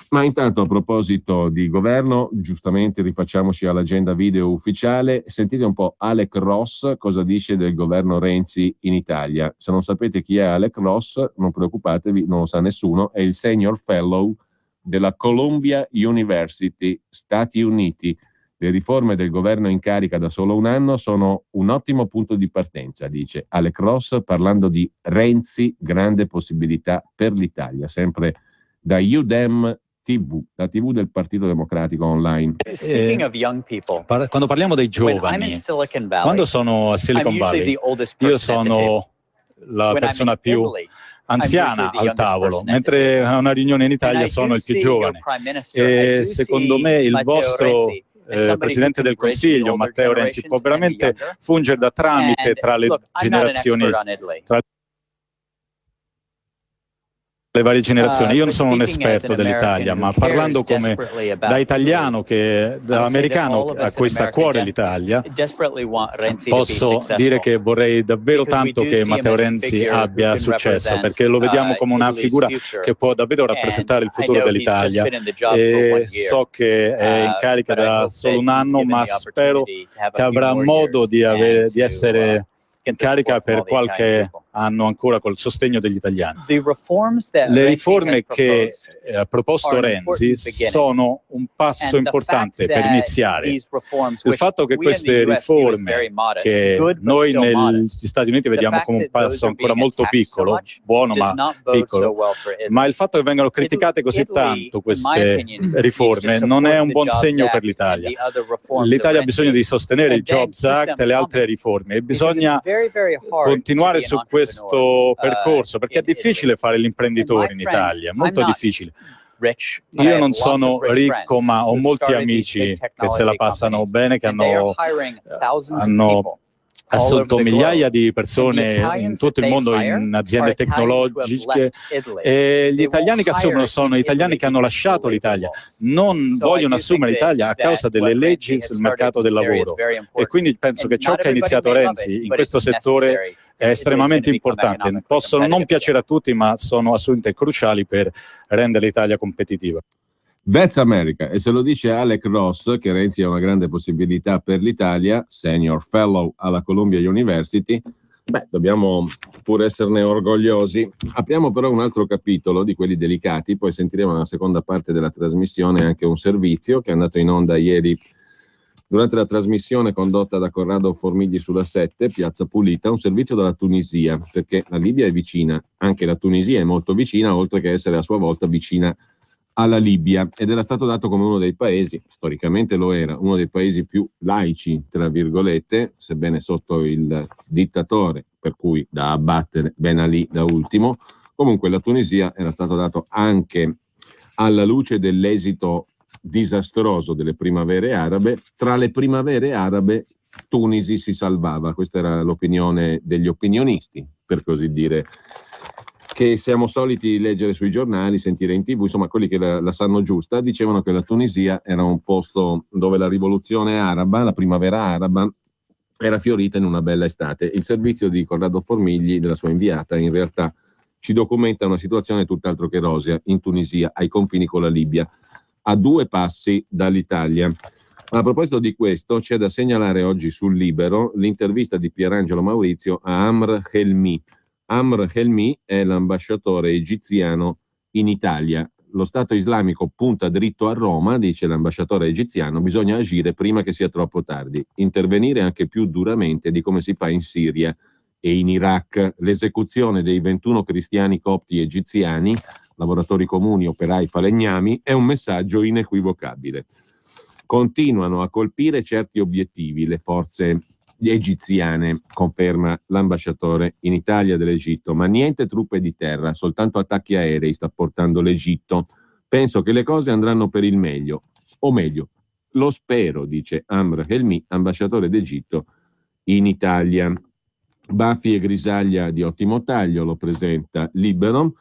A: Ma intanto, a proposito di governo, giustamente rifacciamoci all'agenda video ufficiale. Sentite un po' Alec Ross cosa dice del governo Renzi in Italia. Se non sapete chi è Alec Ross, non preoccupatevi, non lo sa nessuno, è il senior fellow della Columbia University, Stati Uniti. Le riforme del governo in carica da solo un anno sono un ottimo punto di partenza, dice Alec Ross, parlando di Renzi, grande possibilità per l'Italia, sempre da UDEM TV, la TV del Partito Democratico online.
I: Speaking of young people, quando parliamo dei giovani, quando sono a Silicon Valley, io sono la persona più anziana al tavolo, mentre a una riunione in Italia sono il più giovane. E secondo me il vostro Presidente del Consiglio, Matteo Renzi, può veramente fungere da tramite tra le generazioni, tra le varie generazioni. Io non sono un esperto dell'Italia, ma parlando come da italiano, da americano a cui sta a cuore l'Italia, posso dire che vorrei davvero tanto che Matteo Renzi abbia successo, perché lo vediamo come una figura che può davvero rappresentare il futuro dell'Italia. E so che è in carica da solo un anno, ma spero che avrà modo di essere in carica per qualche hanno ancora col sostegno degli italiani. Le riforme che ha proposto Renzi sono un passo importante per iniziare. Il fatto che queste riforme, che noi negli Stati Uniti vediamo come un passo ancora molto piccolo, buono ma piccolo, ma il fatto che vengano criticate così tanto queste riforme non è un buon segno per l'Italia. L'Italia ha bisogno di sostenere il Jobs Act e le altre riforme e bisogna continuare su questo percorso, perché è difficile fare l'imprenditore in Italia, è molto difficile. Io non sono ricco, ma ho molti amici che se la passano bene, che hanno assunto migliaia di persone in tutto il mondo in aziende tecnologiche, e gli italiani che assumono sono italiani che hanno lasciato l'Italia, non vogliono assumere l'Italia a causa delle leggi sul mercato del lavoro, e quindi penso che ciò che ha iniziato Renzi in questo settore è estremamente importante. Possono non piacere a tutti, ma sono assolutamente cruciali per rendere l'Italia competitiva.
A: That's America, e se lo dice Alec Ross, che Renzi ha una grande possibilità per l'Italia, senior fellow alla Columbia University, dobbiamo pur esserne orgogliosi. Apriamo però un altro capitolo di quelli delicati, poi sentiremo nella seconda parte della trasmissione anche un servizio che è andato in onda ieri durante la trasmissione condotta da Corrado Formigli sulla 7, Piazza Pulita, un servizio dalla Tunisia, perché la Libia è vicina, anche la Tunisia è molto vicina, oltre che essere a sua volta vicina alla Libia, ed era stato dato come uno dei paesi, storicamente lo era, uno dei paesi più laici, tra virgolette, sebbene sotto il dittatore, per cui da abbattere Ben Ali da ultimo. Comunque la Tunisia era stato dato anche alla luce dell'esito disastroso delle primavere arabe. Tra le primavere arabe Tunisi si salvava, questa era l'opinione degli opinionisti, per così dire, che siamo soliti leggere sui giornali, sentire in TV, insomma quelli che la sanno giusta, dicevano che la Tunisia era un posto dove la rivoluzione araba, la primavera araba, era fiorita in una bella estate. Il servizio di Corrado Formigli, della sua inviata, in realtà ci documenta una situazione tutt'altro che rosea in Tunisia, ai confini con la Libia, a 2 passi dall'Italia. Ma a proposito di questo, c'è da segnalare oggi sul Libero l'intervista di Pierangelo Maurizio a Amr Helmi. Amr Helmi è l'ambasciatore egiziano in Italia. Lo Stato islamico punta dritto a Roma, dice l'ambasciatore egiziano, bisogna agire prima che sia troppo tardi, intervenire anche più duramente di come si fa in Siria e in Iraq. L'esecuzione dei 21 cristiani copti egiziani, lavoratori comuni, operai, falegnami, è un messaggio inequivocabile. Continuano a colpire certi obiettivi le forze egiziane, conferma l'ambasciatore in Italia dell'Egitto, ma niente truppe di terra, soltanto attacchi aerei sta portando l'Egitto. Penso che le cose andranno per il meglio, o meglio, lo spero, dice Amr Helmi, ambasciatore d'Egitto in Italia. Baffi e grisaglia di ottimo taglio, lo presenta Libero,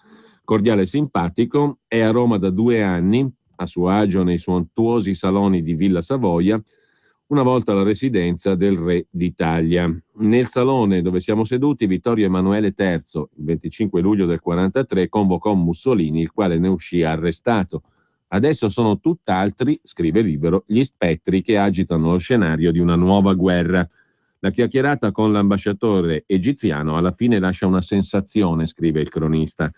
A: cordiale e simpatico, è a Roma da 2 anni, a suo agio nei sontuosi saloni di Villa Savoia, una volta la residenza del re d'Italia. Nel salone dove siamo seduti, Vittorio Emanuele III, il 25 luglio del 1943, convocò Mussolini, il quale ne uscì arrestato. Adesso sono tutt'altri, scrive Libero, gli spettri che agitano lo scenario di una nuova guerra. La chiacchierata con l'ambasciatore egiziano alla fine lascia una sensazione, scrive il cronista,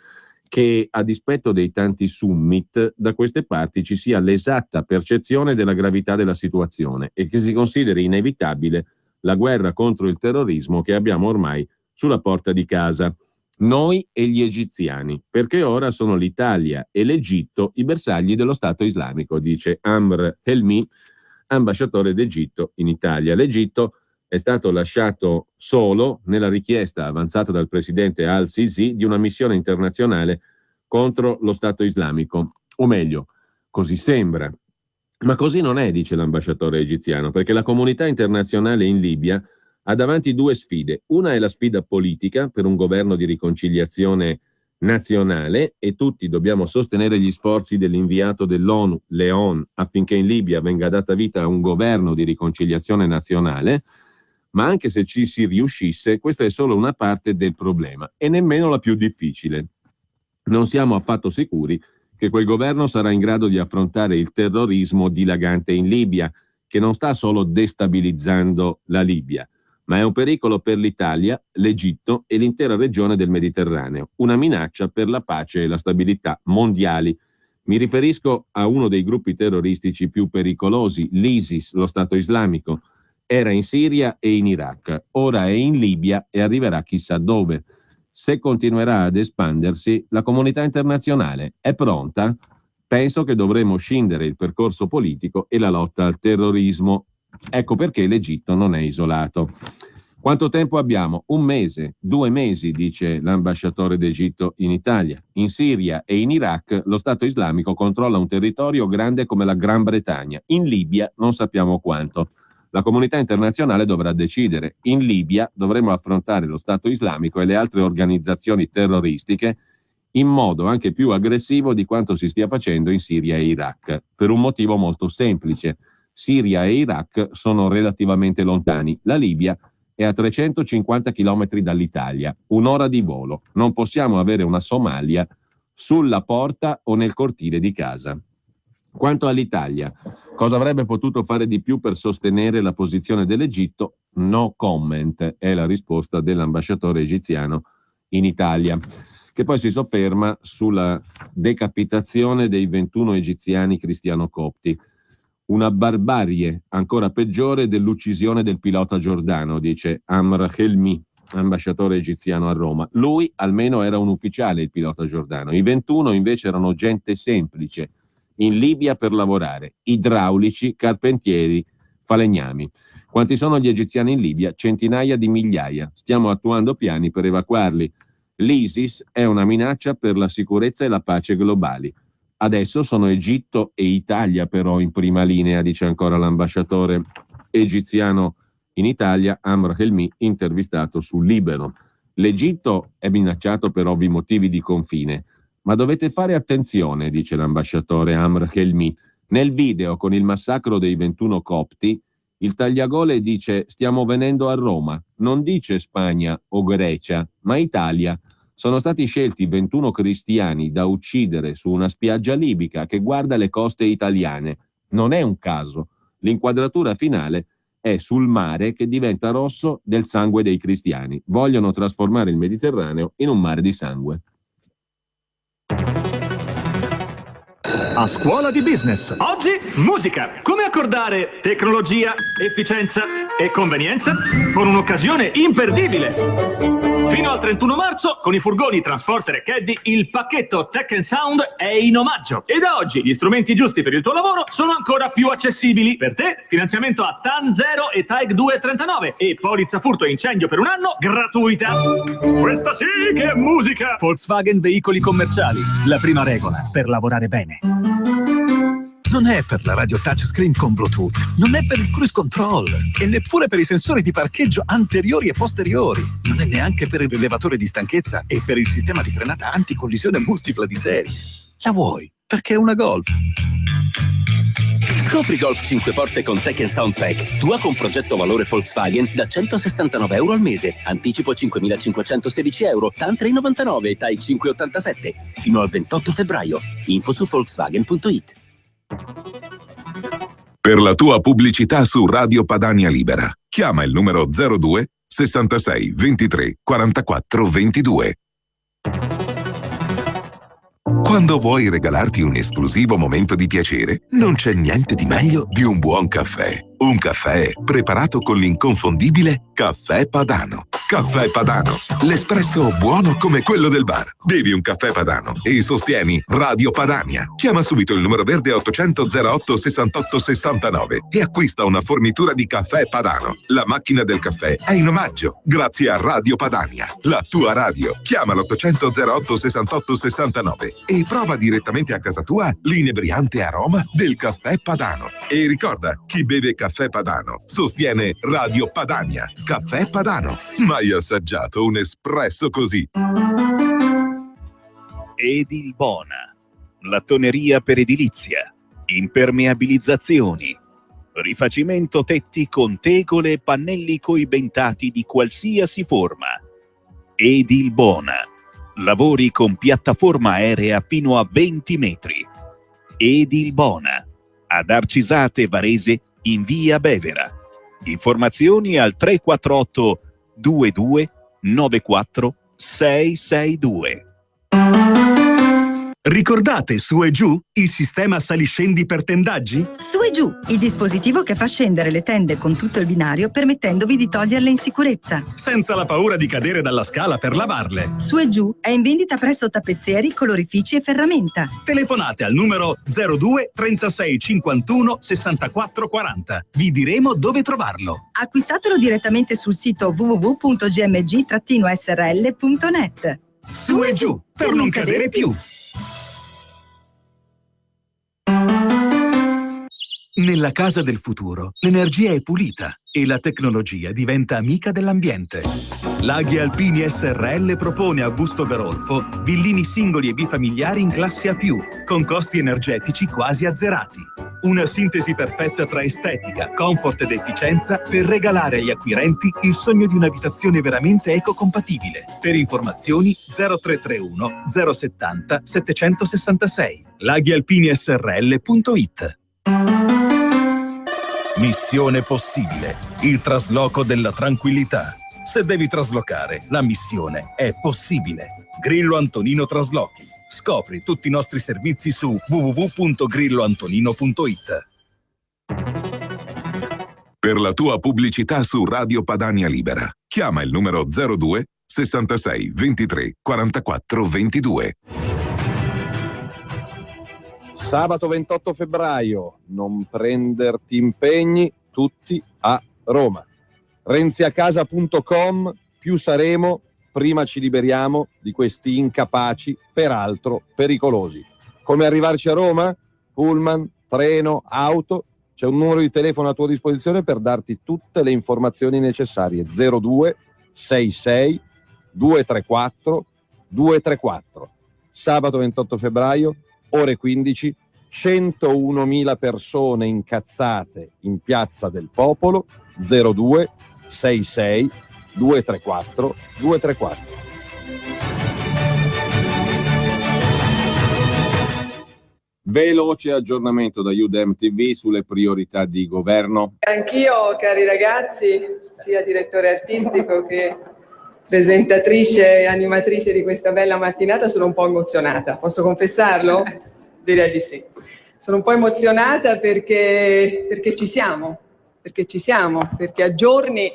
A: che a dispetto dei tanti summit da queste parti ci sia l'esatta percezione della gravità della situazione e che si consideri inevitabile la guerra contro il terrorismo che abbiamo ormai sulla porta di casa. Noi e gli egiziani, perché ora sono l'Italia e l'Egitto i bersagli dello Stato islamico, dice Amr Helmi, ambasciatore d'Egitto in Italia. L'Egitto è stato lasciato solo nella richiesta avanzata dal presidente al-Sisi di una missione internazionale contro lo Stato islamico, o meglio, così sembra. Ma così non è, dice l'ambasciatore egiziano, perché la comunità internazionale in Libia ha davanti 2 sfide. Una è la sfida politica per un governo di riconciliazione nazionale, e tutti dobbiamo sostenere gli sforzi dell'inviato dell'ONU, Leon, affinché in Libia venga data vita a un governo di riconciliazione nazionale. Ma anche se ci si riuscisse, questa è solo una parte del problema e nemmeno la più difficile. Non siamo affatto sicuri che quel governo sarà in grado di affrontare il terrorismo dilagante in Libia, che non sta solo destabilizzando la Libia, ma è un pericolo per l'Italia, l'Egitto e l'intera regione del Mediterraneo, una minaccia per la pace e la stabilità mondiali. Mi riferisco a uno dei gruppi terroristici più pericolosi, l'ISIS, lo Stato Islamico. Era in Siria e in Iraq, ora è in Libia e arriverà chissà dove. Se continuerà ad espandersi, la comunità internazionale è pronta? Penso che dovremo scindere il percorso politico e la lotta al terrorismo. Ecco perché l'Egitto non è isolato. Quanto tempo abbiamo? 1 mese, 2 mesi, dice l'ambasciatore d'Egitto in Italia. In Siria e in Iraq lo Stato Islamico controlla un territorio grande come la Gran Bretagna. In Libia non sappiamo quanto. La comunità internazionale dovrà decidere. In Libia dovremo affrontare lo Stato Islamico e le altre organizzazioni terroristiche in modo anche più aggressivo di quanto si stia facendo in Siria e Iraq, per un motivo molto semplice. Siria e Iraq sono relativamente lontani. La Libia è a 350 km dall'Italia, 1 ora di volo. Non possiamo avere una Somalia sulla porta o nel cortile di casa. Quanto all'Italia, cosa avrebbe potuto fare di più per sostenere la posizione dell'Egitto? No comment, è la risposta dell'ambasciatore egiziano in Italia, che poi si sofferma sulla decapitazione dei 21 egiziani cristiano-copti. Una barbarie ancora peggiore dell'uccisione del pilota giordano, dice Amr Helmi, ambasciatore egiziano a Roma. Lui almeno era un ufficiale, il pilota giordano. I 21 invece erano gente semplice, in Libia per lavorare, idraulici, carpentieri, falegnami. Quanti sono gli egiziani in Libia? Centinaia di migliaia. Stiamo attuando piani per evacuarli. L'ISIS è una minaccia per la sicurezza e la pace globali. Adesso sono Egitto e Italia però in prima linea, dice ancora l'ambasciatore egiziano in Italia, Amr Helmi, intervistato su Libero. L'Egitto è minacciato per ovvi motivi di confine, ma dovete fare attenzione, dice l'ambasciatore Amr Helmi. Nel video con il massacro dei 21 copti, il tagliagole dice stiamo venendo a Roma, non dice Spagna o Grecia, ma Italia. Sono stati scelti 21 cristiani da uccidere su una spiaggia libica che guarda le coste italiane. Non è un caso. L'inquadratura finale è sul mare che diventa rosso del sangue dei cristiani. Vogliono trasformare il Mediterraneo in un mare di sangue.
J: A scuola di business. Oggi musica. Come accordare tecnologia, efficienza e convenienza con un'occasione imperdibile. Fino al 31 marzo, con i furgoni Transporter e Caddy, il pacchetto Tech & Sound è in omaggio. E da oggi gli strumenti giusti per il tuo lavoro sono ancora più accessibili. Per te, finanziamento a TAN 0 e TAEG 2,39 e polizza furto e incendio per 1 anno gratuita. Questa sì che è musica!
K: Volkswagen Veicoli Commerciali. La prima regola per lavorare bene.
B: Non è per la radio touchscreen con Bluetooth, non è per il cruise control e neppure per i sensori di parcheggio anteriori e posteriori. Non è neanche per il rilevatore di stanchezza e per il sistema di frenata anticollisione multipla di serie. La vuoi perché è una Golf.
C: Scopri Golf 5 porte con Tech & Sound Pack, tua con progetto valore Volkswagen da 169 euro al mese, anticipo 5.516 euro, TAN 3,99 e TAI 5,87, fino al 28 febbraio. Info su Volkswagen.it.
E: Per la tua pubblicità su Radio Padania Libera, chiama il numero 02 66 23 44 22. Quando vuoi regalarti un esclusivo momento di piacere, non c'è niente di meglio di un buon caffè. Un caffè preparato con l'inconfondibile Caffè Padano. Caffè Padano, l'espresso buono come quello del bar. Bevi un caffè Padano e sostieni Radio Padania. Chiama subito il numero verde 800 08 68 69 e acquista una fornitura di Caffè Padano. La macchina del caffè è in omaggio, grazie a Radio Padania, la tua radio. Chiama l'800 08 68 69 e prova direttamente a casa tua l'inebriante aroma del Caffè Padano. E ricorda, chi beve Caffè Padano sostiene Radio Padania. Caffè Padano. Mai assaggiato un espresso così?
L: Edilbona. Lattoneria per edilizia. Impermeabilizzazioni. Rifacimento tetti con tegole e pannelli coibentati di qualsiasi forma. Edilbona. Lavori con piattaforma aerea fino a 20 metri. Edilbona. Ad Arcisate Varese in via Bevera. Informazioni al 348 22 94 662.
K: Ricordate Su e Giù, il sistema saliscendi per tendaggi?
M: Su e Giù, il dispositivo che fa scendere le tende con tutto il binario permettendovi di toglierle in sicurezza.
K: Senza la paura di cadere dalla scala per lavarle.
M: Su e Giù è in vendita presso tappezzieri, colorifici e ferramenta.
K: Telefonate al numero 02 36 51 64 40. Vi diremo dove trovarlo.
M: Acquistatelo direttamente sul sito www.gmg-srl.net.
K: Su e Giù, per non cadere più. Nella casa del futuro, l'energia è pulita e la tecnologia diventa amica dell'ambiente. Laghi Alpini SRL propone a Busto Garolfo villini singoli e bifamiliari in classe A+, con costi energetici quasi azzerati. Una sintesi perfetta tra estetica, comfort ed efficienza per regalare agli acquirenti il sogno di un'abitazione veramente ecocompatibile. Per informazioni 0331 070 766 laghialpinisrl.it. Missione possibile, il trasloco della tranquillità. Se devi traslocare, la missione è possibile. Grillo Antonino Traslochi. Scopri tutti i nostri servizi su www.grilloantonino.it.
E: Per la tua pubblicità su Radio Padania Libera, chiama il numero 02 66 23 44 22.
F: Sabato 28 febbraio, non prenderti impegni, tutti a Roma. renziacasa.com, più saremo, prima ci liberiamo di questi incapaci, peraltro pericolosi. Come arrivarci a Roma? Pullman, treno, auto, c'è un numero di telefono a tua disposizione per darti tutte le informazioni necessarie. 02 66 234 234. Sabato 28 febbraio, ore 15, 101.000 persone incazzate in Piazza del Popolo. 02 66 234 234.
A: Veloce aggiornamento da UDEM TV sulle priorità di governo.
N: Anch'io, cari ragazzi, sia direttore artistico che presentatrice e animatrice di questa bella mattinata, sono un po' emozionata. Posso confessarlo? Direi di sì. Sono un po' emozionata perché ci siamo, perché a giorni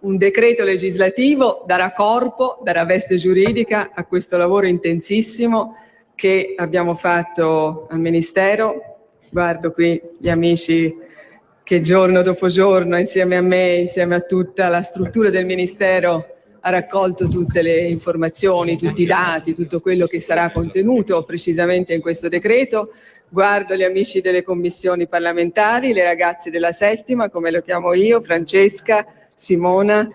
N: un decreto legislativo darà corpo, darà veste giuridica a questo lavoro intensissimo che abbiamo fatto al Ministero. Guardo qui gli amici che giorno dopo giorno, insieme a me, insieme a tutta la struttura del Ministero, ha raccolto tutte le informazioni, tutti i dati, tutto quello che sarà contenuto precisamente in questo decreto. Guardo gli amici delle commissioni parlamentari, le ragazze della settima, come lo chiamo io, Francesca, Simona,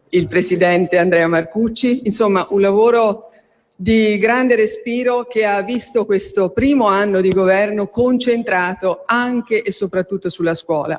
N: il presidente Andrea Marcucci. Insomma, un lavoro di grande respiro che ha visto questo primo anno di governo concentrato anche e soprattutto sulla scuola.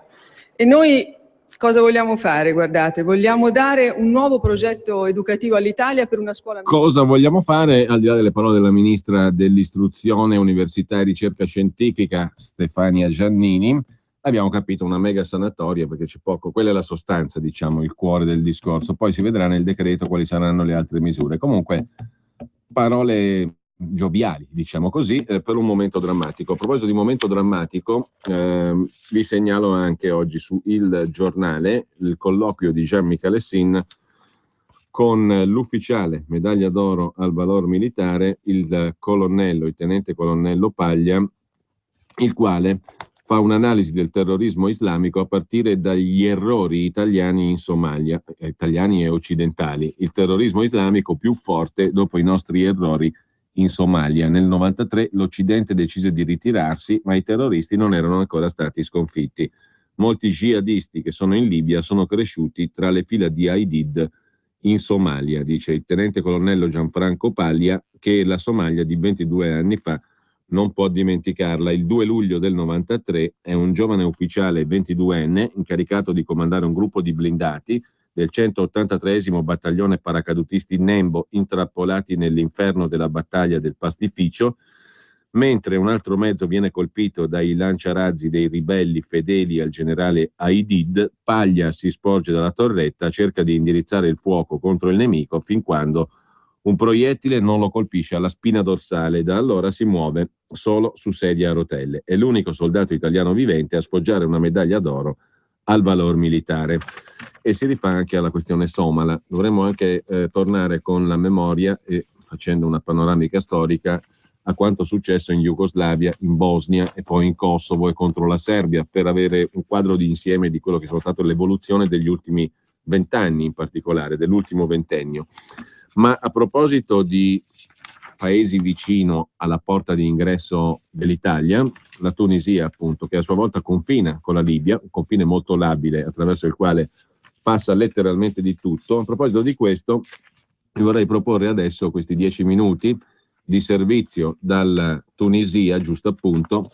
N: E noi cosa vogliamo fare? Guardate, vogliamo dare un nuovo progetto educativo all'Italia per una scuola.
A: Cosa vogliamo fare? Al di là delle parole della Ministra dell'Istruzione, Università e Ricerca Scientifica, Stefania Giannini, abbiamo capito una mega sanatoria, perché c'è poco, quella è la sostanza, diciamo, il cuore del discorso. Poi si vedrà nel decreto quali saranno le altre misure. Comunque, parole gioviali, diciamo così, per un momento drammatico. A proposito di momento drammatico, vi segnalo anche oggi su Il Giornale il colloquio di Jean Michalessin con l'ufficiale medaglia d'oro al valor militare, il tenente colonnello Paglia, il quale fa un'analisi del terrorismo islamico a partire dagli errori italiani in Somalia, italiani e occidentali. Il terrorismo islamico più forte dopo i nostri errori in Somalia. Nel 93 l'Occidente decise di ritirarsi, ma i terroristi non erano ancora stati sconfitti. Molti jihadisti che sono in Libia sono cresciuti tra le fila di Aidid in Somalia, dice il tenente colonnello Gianfranco Paglia, che la Somalia di 22 anni fa non può dimenticarla. Il 2 luglio del 93 è un giovane ufficiale 22enne incaricato di comandare un gruppo di blindati del 183esimo battaglione paracadutisti Nembo, intrappolati nell'inferno della battaglia del Pastificio, mentre un altro mezzo viene colpito dai lanciarazzi dei ribelli fedeli al generale Aidid, Paglia si sporge dalla torretta, cerca di indirizzare il fuoco contro il nemico fin quando un proiettile non lo colpisce alla spina dorsale e da allora si muove solo su sedia a rotelle. È l'unico soldato italiano vivente a sfoggiare una medaglia d'oro al valor militare. E si rifà anche alla questione somala. Dovremmo anche tornare con la memoria e facendo una panoramica storica a quanto successo in Jugoslavia, in Bosnia e poi in Kosovo e contro la Serbia, per avere un quadro di insieme di quello che sono stato l'evoluzione degli ultimi 20 anni, in particolare dell'ultimo ventennio. Ma a proposito di paesi vicino alla porta di ingresso dell'Italia, la Tunisia appunto, che a sua volta confina con la Libia, un confine molto labile attraverso il quale passa letteralmente di tutto. A proposito di questo, vi vorrei proporre adesso questi 10 minuti di servizio dalla Tunisia, giusto appunto,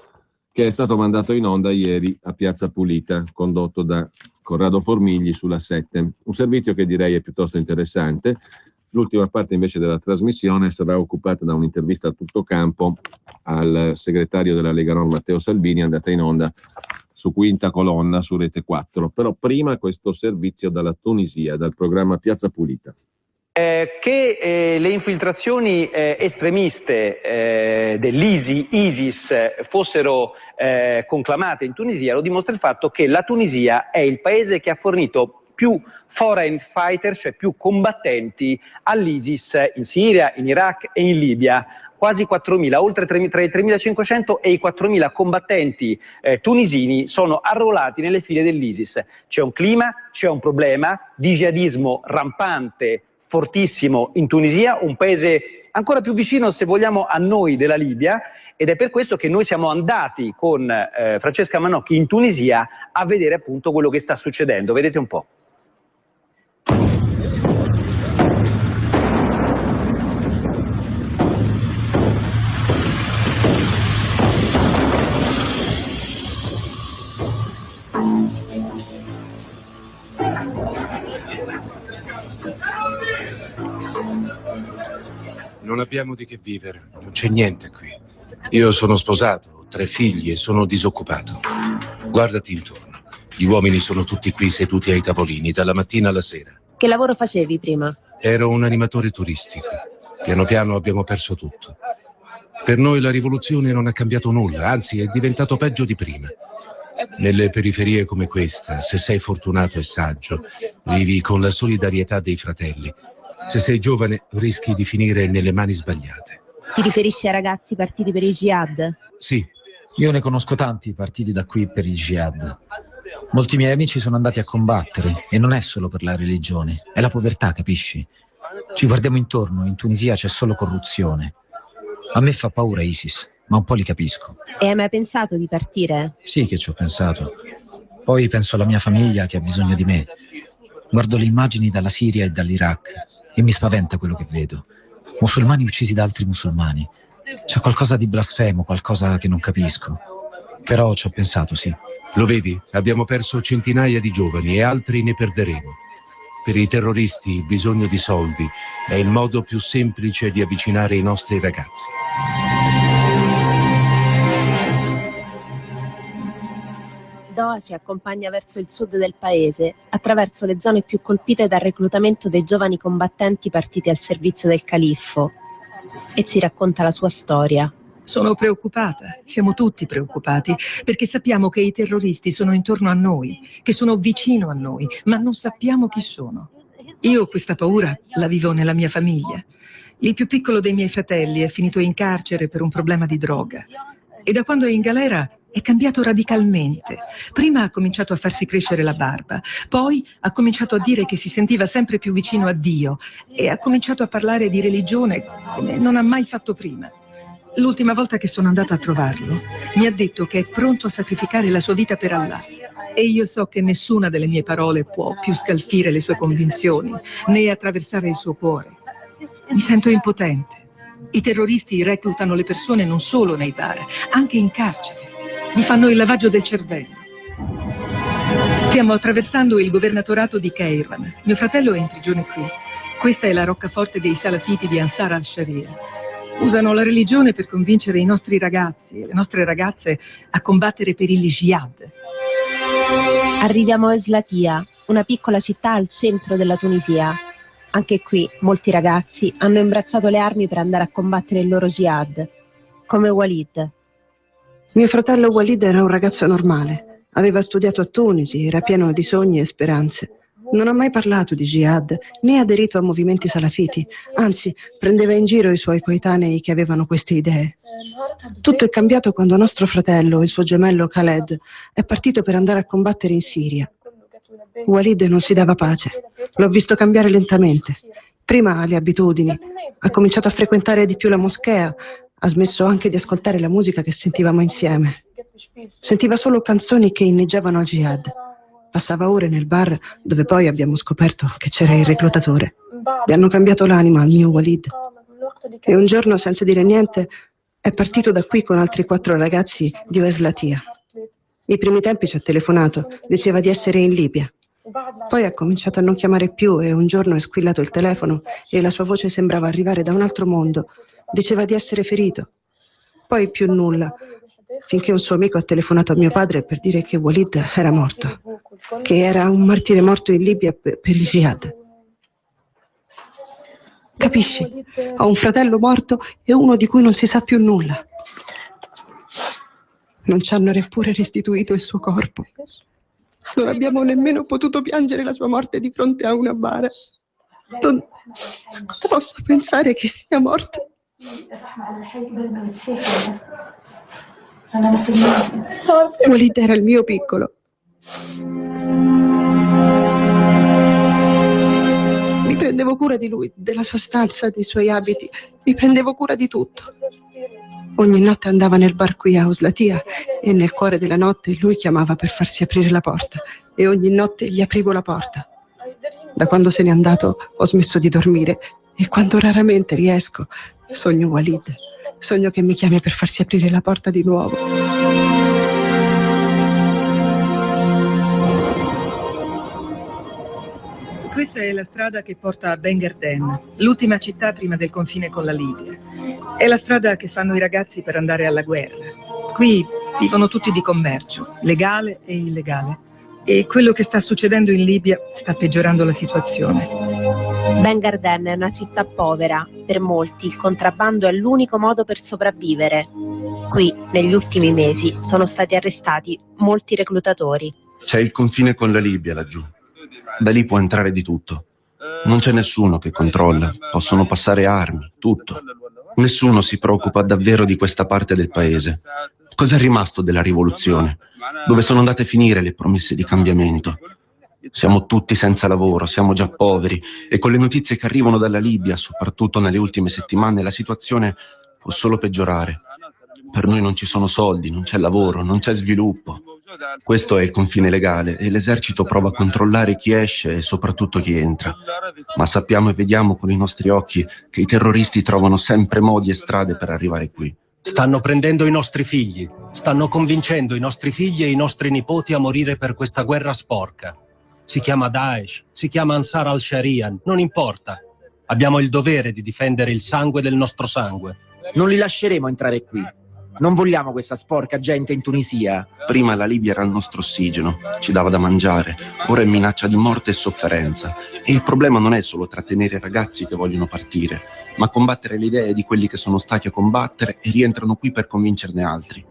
A: che è stato mandato in onda ieri a Piazza Pulita, condotto da Corrado Formigli sulla 7. Un servizio che direi è piuttosto interessante. L'ultima parte invece della trasmissione sarà occupata da un'intervista a tutto campo al segretario della Lega Nord Matteo Salvini, andata in onda su Quinta Colonna su Rete 4. Però prima questo servizio dalla Tunisia, dal programma Piazza Pulita.
O: Che le infiltrazioni estremiste dell'ISIS fossero conclamate in Tunisia lo dimostra il fatto che la Tunisia è il paese che ha fornito più foreign fighter, cioè più combattenti all'ISIS in Siria, in Iraq e in Libia. Quasi 4.000, oltre tra i 3.500 e i 4.000 combattenti tunisini sono arruolati nelle file dell'ISIS. C'è un clima, c'è un problema di jihadismo rampante, fortissimo in Tunisia, un paese ancora più vicino, se vogliamo, a noi della Libia, ed è per questo che noi siamo andati con Francesca Manocchi in Tunisia a vedere appunto quello che sta succedendo. Vedete un po'.
P: Non abbiamo di che vivere, non c'è niente qui. Io sono sposato, ho 3 figli e sono disoccupato. Guardati intorno, gli uomini sono tutti qui seduti ai tavolini, dalla mattina alla sera.
Q: Che lavoro facevi prima?
P: Ero un animatore turistico. Piano piano abbiamo perso tutto. Per noi la rivoluzione non ha cambiato nulla, anzi è diventato peggio di prima. Nelle periferie come questa, se sei fortunato e saggio, vivi con la solidarietà dei fratelli. Se sei giovane rischi di finire nelle mani sbagliate.
Q: Ti riferisci ai ragazzi partiti per il jihad?
P: Sì.
R: Io ne conosco tanti partiti da qui per il jihad. Molti miei amici sono andati a combattere e non è solo per la religione, è la povertà, capisci? Ci guardiamo intorno, in Tunisia c'è solo corruzione. A me fa paura ISIS, ma un po' li capisco.
Q: E hai mai pensato di partire?
R: Sì che ci ho pensato. Poi penso alla mia famiglia che ha bisogno di me. Guardo le immagini dalla Siria e dall'Iraq e mi spaventa quello che vedo. Musulmani uccisi da altri musulmani. C'è qualcosa di blasfemo, qualcosa che non capisco. Però ci ho pensato, sì.
P: Lo vedi? Abbiamo perso centinaia di giovani e altri ne perderemo. Per i terroristi il bisogno di soldi è il modo più semplice di avvicinare i nostri ragazzi.
Q: Doha ci accompagna verso il sud del paese, attraverso le zone più colpite dal reclutamento dei giovani combattenti partiti al servizio del califfo, e ci racconta la sua storia.
S: Sono preoccupata, siamo tutti preoccupati, perché sappiamo che i terroristi sono intorno a noi, che sono vicino a noi, ma non sappiamo chi sono. Io questa paura la vivo nella mia famiglia. Il più piccolo dei miei fratelli è finito in carcere per un problema di droga. E da quando è in galera è cambiato radicalmente. Prima ha cominciato a farsi crescere la barba, poi ha cominciato a dire che si sentiva sempre più vicino a Dio e ha cominciato a parlare di religione come non ha mai fatto prima. L'ultima volta che sono andata a trovarlo, mi ha detto che è pronto a sacrificare la sua vita per Allah. E io so che nessuna delle mie parole può più scalfire le sue convinzioni, né attraversare il suo cuore. Mi sento impotente. I terroristi reclutano le persone non solo nei bar, anche in carcere. Gli fanno il lavaggio del cervello. Stiamo attraversando il governatorato di Kairouan. Mio fratello è in prigione qui. Questa è la roccaforte dei salafiti di Ansar al-Sharia. Usano la religione per convincere i nostri ragazzi e le nostre ragazze a combattere per il jihad.
Q: Arriviamo a Eslatia, una piccola città al centro della Tunisia. Anche qui molti ragazzi hanno imbracciato le armi per andare a combattere il loro jihad, come Walid.
T: Mio fratello Walid era un ragazzo normale, aveva studiato a Tunisi, era pieno di sogni e speranze. Non ha mai parlato di jihad, né aderito a movimenti salafiti, anzi prendeva in giro i suoi coetanei che avevano queste idee. Tutto è cambiato quando nostro fratello, il suo gemello Khaled, è partito per andare a combattere in Siria. Walid non si dava pace, l'ho visto cambiare lentamente. Prima le abitudini, ha cominciato a frequentare di più la moschea, ha smesso anche di ascoltare la musica che sentivamo insieme. Sentiva solo canzoni che inneggiavano al jihad. Passava ore nel bar dove poi abbiamo scoperto che c'era il reclutatore. Gli hanno cambiato l'anima al mio Walid. E un giorno, senza dire niente, è partito da qui con altri 4 ragazzi di Eslatia. I primi tempi ci ha telefonato, diceva di essere in Libia. Poi ha cominciato a non chiamare più e un giorno è squillato il telefono e la sua voce sembrava arrivare da un altro mondo. Diceva di essere ferito. Poi più nulla, finché un suo amico ha telefonato a mio padre per dire che Walid era morto, che era un martire morto in Libia per il jihad. Capisci? Ho un fratello morto e uno di cui non si sa più nulla. Non ci hanno neppure restituito il suo corpo. Non abbiamo nemmeno potuto piangere la sua morte di fronte a una bara. Non posso pensare che sia morto. Walid era il mio piccolo. Mi prendevo cura di lui, della sua stanza, dei suoi abiti. Mi prendevo cura di tutto. Ogni notte andava nel bar qui a Eslatia e nel cuore della notte lui chiamava per farsi aprire la porta e ogni notte gli aprivo la porta. Da quando se n'è andato ho smesso di dormire e quando raramente riesco sogno Walid, sogno che mi chiami per farsi aprire la porta di nuovo.
S: Questa è la strada che porta a Ben Garden, l'ultima città prima del confine con la Libia. È la strada che fanno i ragazzi per andare alla guerra. Qui vivono tutti di commercio, legale e illegale. E quello che sta succedendo in Libia sta peggiorando la situazione.
Q: Ben Garden è una città povera. Per molti il contrabbando è l'unico modo per sopravvivere. Qui, negli ultimi mesi, sono stati arrestati molti reclutatori.
U: C'è il confine con la Libia laggiù. Da lì può entrare di tutto. Non c'è nessuno che controlla. Possono passare armi, tutto. Nessuno si preoccupa davvero di questa parte del paese. Cos'è rimasto della rivoluzione? Dove sono andate a finire le promesse di cambiamento? Siamo tutti senza lavoro, siamo già poveri e con le notizie che arrivano dalla Libia, soprattutto nelle ultime settimane, la situazione può solo peggiorare. Per noi non ci sono soldi, non c'è lavoro, non c'è sviluppo. Questo è il confine legale e l'esercito prova a controllare chi esce e soprattutto chi entra. Ma sappiamo e vediamo con i nostri occhi che i terroristi trovano sempre modi e strade per arrivare qui.
V: Stanno prendendo i nostri figli, stanno convincendo i nostri figli e i nostri nipoti a morire per questa guerra sporca. Si chiama Daesh, si chiama Ansar al-Sharia, non importa. Abbiamo il dovere di difendere il sangue del nostro sangue.
W: Non li lasceremo entrare qui. Non vogliamo questa sporca gente in Tunisia.
U: Prima la Libia era il nostro ossigeno, ci dava da mangiare, ora è minaccia di morte e sofferenza. E il problema non è solo trattenere i ragazzi che vogliono partire, ma combattere le idee di quelli che sono stati a combattere e rientrano qui per convincerne altri.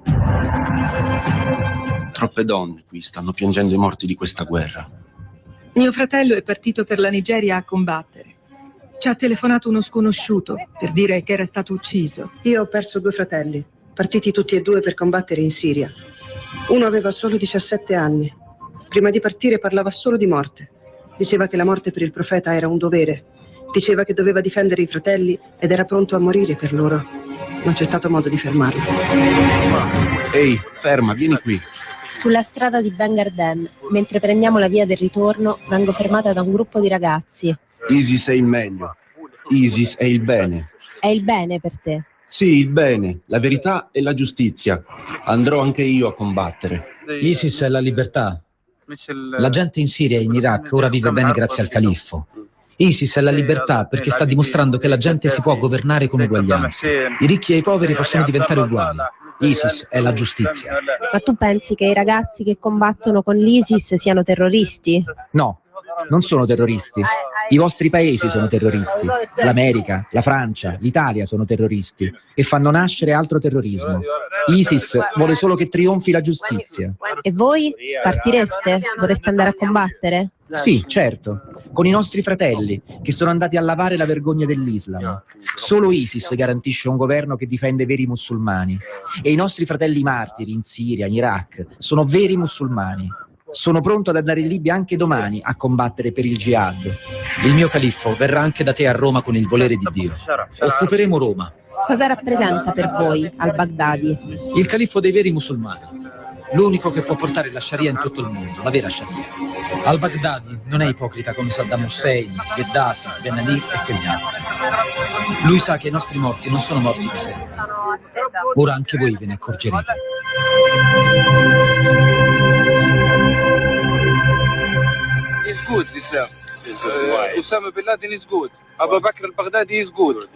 U: Troppe donne qui stanno piangendo i morti di questa guerra.
S: Mio fratello è partito per la Nigeria a combattere. Ci ha telefonato uno sconosciuto per dire che era stato ucciso.
T: Io ho perso 2 fratelli, partiti tutti e 2 per combattere in Siria. Uno aveva solo 17 anni. Prima di partire parlava solo di morte. Diceva che la morte per il profeta era un dovere. Diceva che doveva difendere i fratelli ed era pronto a morire per loro. Non c'è stato modo di fermarlo.
U: Ehi, ferma, vieni qui.
Q: Sulla strada di Ben Garden, mentre prendiamo la via del ritorno, vengo fermata da un gruppo di ragazzi.
U: ISIS è il meglio. ISIS è il bene.
Q: È il bene per te?
U: Sì, il bene, la verità e la giustizia. Andrò anche io a combattere.
R: ISIS è la libertà. La gente in Siria e in Iraq ora vive bene grazie al califfo. ISIS è la libertà perché sta dimostrando che la gente si può governare con uguaglianza. I ricchi e i poveri possono diventare uguali. ISIS è la giustizia.
Q: Ma tu pensi che i ragazzi che combattono con l'ISIS siano terroristi?
R: No, non sono terroristi. I vostri paesi sono terroristi. L'America, la Francia, l'Italia sono terroristi e fanno nascere altro terrorismo. ISIS vuole solo che trionfi la giustizia.
Q: E voi? Partireste? Vorreste andare a combattere?
R: Sì, certo, con i nostri fratelli, che sono andati a lavare la vergogna dell'Islam. Solo ISIS garantisce un governo che difende veri musulmani. E i nostri fratelli martiri in Siria, in Iraq, sono veri musulmani. Sono pronto ad andare in Libia anche domani a combattere per il jihad. Il mio califfo verrà anche da te a Roma con il volere di Dio. Occuperemo Roma.
Q: Cosa rappresenta per voi al-Baghdadi?
R: Il califfo dei veri musulmani. L'unico che può portare la Sharia in tutto il mondo, la vera Sharia. Al-Baghdadi non è ipocrita come Saddam Hussein, Gheddafi, Ben Ali e quegli altri. Lui sa che i nostri morti non sono morti di sete. Ora anche voi ve ne accorgerete.
D: Is good, Islam. Osama Bin Laden is good. Abu Bakr al-Baghdadi is good.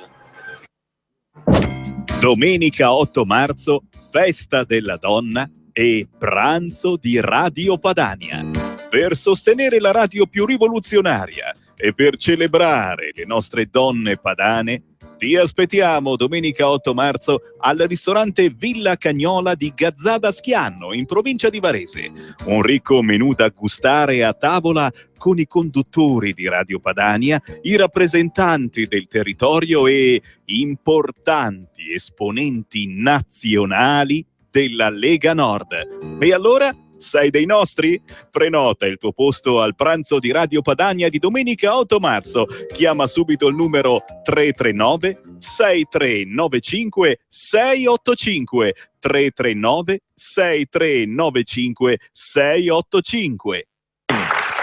L: Domenica 8 marzo, festa della donna e pranzo di Radio Padania. Per sostenere la radio più rivoluzionaria e per celebrare le nostre donne padane, ti aspettiamo domenica 8 marzo al ristorante Villa Cagnola di Gazzada Schianno, in provincia di Varese. Un ricco menù da gustare a tavola con i conduttori di Radio Padania, i rappresentanti del territorio e importanti esponenti nazionali della Lega Nord. E allora, sei dei nostri? Prenota il tuo posto al pranzo di Radio Padania di domenica 8 marzo. Chiama subito il numero 339 6395 685 339 6395 685.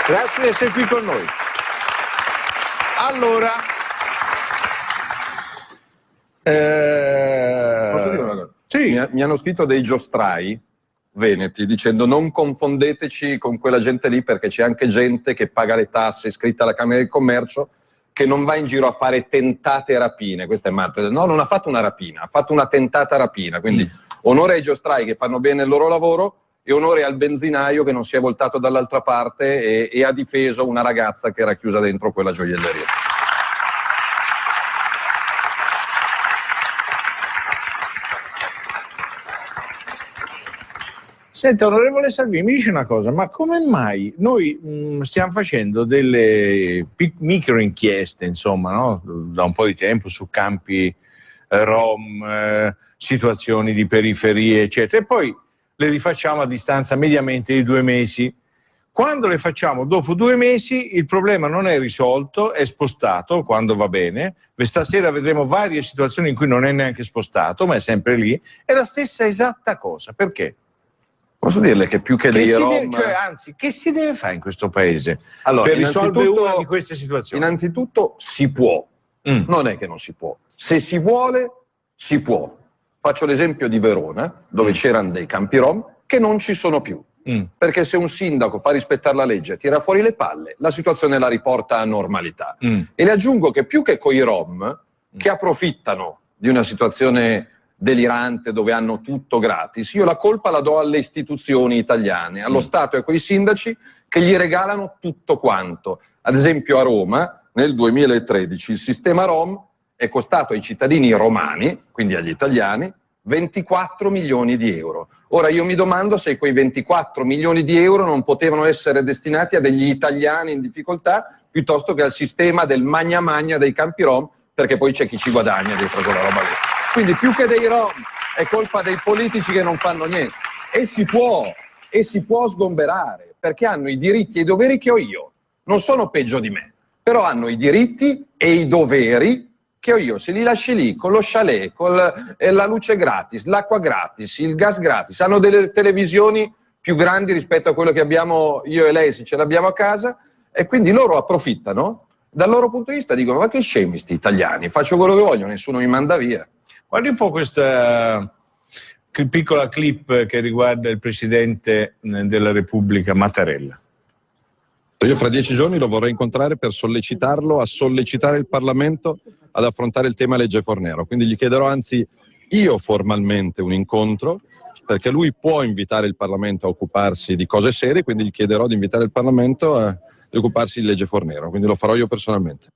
F: Grazie di essere qui con noi. Allora, posso dire una cosa? Sì. Mi hanno scritto dei giostrai veneti dicendo non confondeteci con quella gente lì perché c'è anche gente che paga le tasse iscritta alla Camera di Commercio che non va in giro a fare tentate rapine. Questa è Marta. No, non ha fatto una rapina, ha fatto una tentata rapina. Quindi onore ai giostrai che fanno bene il loro lavoro e onore al benzinaio che non si è voltato dall'altra parte e ha difeso una ragazza che era chiusa dentro quella gioielleria.
G: Senta, onorevole Salvini, mi dice una cosa, ma come mai noi stiamo facendo delle micro inchieste, insomma, no? Da un po' di tempo su campi rom, situazioni di periferie, eccetera, e poi le rifacciamo a distanza mediamente di 2 mesi. Quando le facciamo dopo 2 mesi il problema non è risolto, è spostato quando va bene. Stasera vedremo varie situazioni in cui non è neanche spostato, ma è sempre lì. È la stessa esatta cosa. Perché?
F: Posso dirle che più che dei rom...
G: anzi, che si deve fare in questo paese
F: allora,
G: per risolvere una di queste situazioni?
F: Innanzitutto si può, non è che non si può. Se si vuole, si può. Faccio l'esempio di Verona, dove c'erano dei campi rom che non ci sono più. Perché se un sindaco fa rispettare la legge, tira fuori le palle, la situazione la riporta a normalità. E le aggiungo che più che coi rom, che approfittano di una situazione delirante dove hanno tutto gratis, io la colpa la do alle istituzioni italiane, allo Stato e a quei sindaci che gli regalano tutto quanto. Ad esempio a Roma, nel 2013, il sistema rom è costato ai cittadini romani, quindi agli italiani, 24 milioni di euro. Ora io mi domando se quei 24 milioni di euro non potevano essere destinati a degli italiani in difficoltà piuttosto che al sistema del magna magna dei campi rom, perché poi c'è chi ci guadagna dietro quella roba lì. Quindi più che dei rom è colpa dei politici che non fanno niente. E si può sgomberare, perché hanno i diritti e i doveri che ho io. Non sono peggio di me, però hanno i diritti e i doveri che ho io. Se li lasci lì con lo chalet, con la luce gratis, l'acqua gratis, il gas gratis, hanno delle televisioni più grandi rispetto a quello che abbiamo io e lei se ce l'abbiamo a casa, e quindi loro approfittano. Dal loro punto di vista dicono: ma che scemi sti italiani, faccio quello che voglio, nessuno mi manda via.
G: Guardi un po' questa piccola clip che riguarda il Presidente della Repubblica Mattarella.
F: Io fra 10 giorni lo vorrei incontrare per sollecitarlo a sollecitare il Parlamento ad affrontare il tema legge Fornero. Quindi gli chiederò anzi io formalmente un incontro, perché lui può invitare il Parlamento a occuparsi di cose serie, quindi gli chiederò di invitare il Parlamento a occuparsi di legge Fornero, quindi lo farò io personalmente.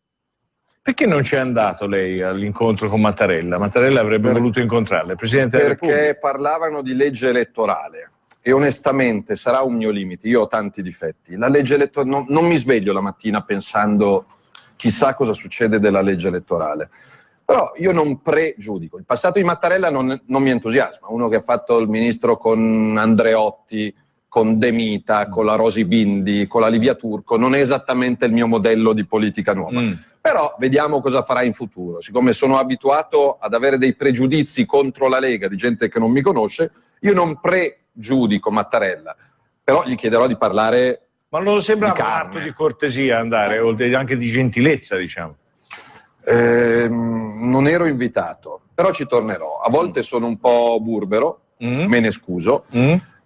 G: Perché non c'è andato lei all'incontro con Mattarella? Mattarella avrebbe voluto incontrarla, il Presidente della Repubblica.
F: Perché parlavano di legge elettorale e onestamente sarà un mio limite, io ho tanti difetti. La legge elettorale, non mi sveglio la mattina pensando chissà cosa succede della legge elettorale. Però io non pregiudico. Il passato di Mattarella non mi entusiasma. Uno che ha fatto il ministro con Andreotti, con De Mita, con la Rosy Bindi, con la Livia Turco, non è esattamente il mio modello di politica nuova. Però vediamo cosa farà in futuro. Siccome sono abituato ad avere dei pregiudizi contro la Lega di gente che non mi conosce, io non pregiudico Mattarella, però gli chiederò di parlare.
G: Ma non sembra un atto di cortesia andare, o anche di gentilezza, diciamo?
F: Non ero invitato, però ci tornerò. A volte sono un po' burbero, me ne scuso,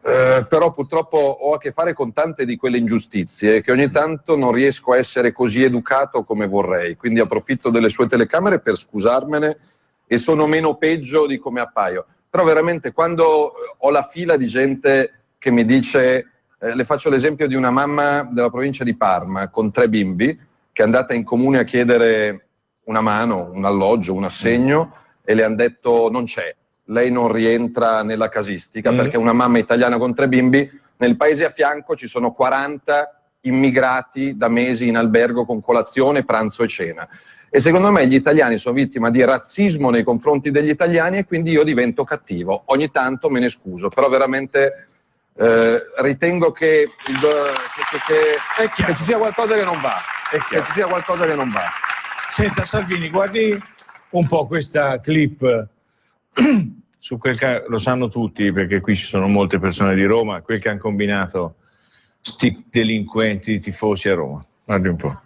F: però purtroppo ho a che fare con tante di quelle ingiustizie che ogni tanto non riesco a essere così educato come vorrei, quindi approfitto delle sue telecamere per scusarmene e sono meno peggio di come appaio. Però veramente quando ho la fila di gente che mi dice, le faccio l'esempio di una mamma della provincia di Parma con 3 bimbi che è andata in comune a chiedere una mano, un alloggio, un assegno e le hanno detto non c'è. Lei non rientra nella casistica perché una mamma italiana con 3 bimbi, nel paese a fianco ci sono 40 immigrati da mesi in albergo con colazione, pranzo e cena. E secondo me gli italiani sono vittima di razzismo nei confronti degli italiani e quindi io divento cattivo. Ogni tanto me ne scuso, però veramente ritengo che ci sia qualcosa che non va. Che ci sia qualcosa che non va.
G: Senta Salvini, guardi un po' questa clip su quel che lo sanno tutti, perché qui ci sono molte persone di Roma, quel che hanno combinato sti delinquenti tifosi a Roma. Guardi un po'.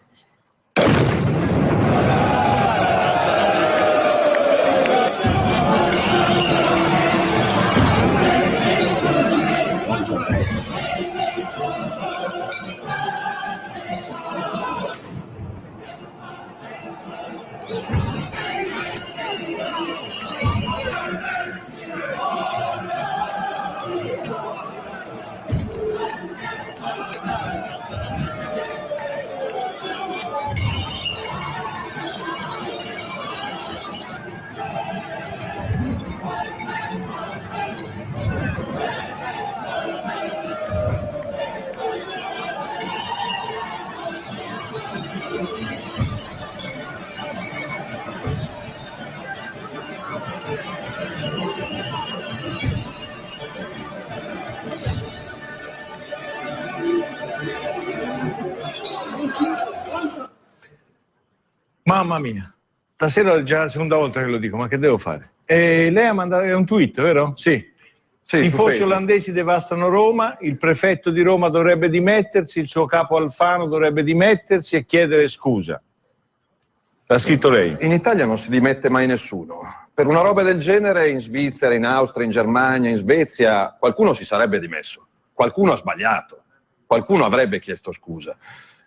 G: Mamma mia, stasera è già la seconda volta che lo dico, ma che devo fare? Lei ha mandato un tweet, vero? Sì. Tifosi olandesi devastano Roma, il prefetto di Roma dovrebbe dimettersi, il suo capo Alfano dovrebbe dimettersi e chiedere scusa. L'ha scritto lei.
F: In Italia non si dimette mai nessuno. Per una roba del genere in Svizzera, in Austria, in Germania, in Svezia, qualcuno si sarebbe dimesso, qualcuno ha sbagliato, qualcuno avrebbe chiesto scusa.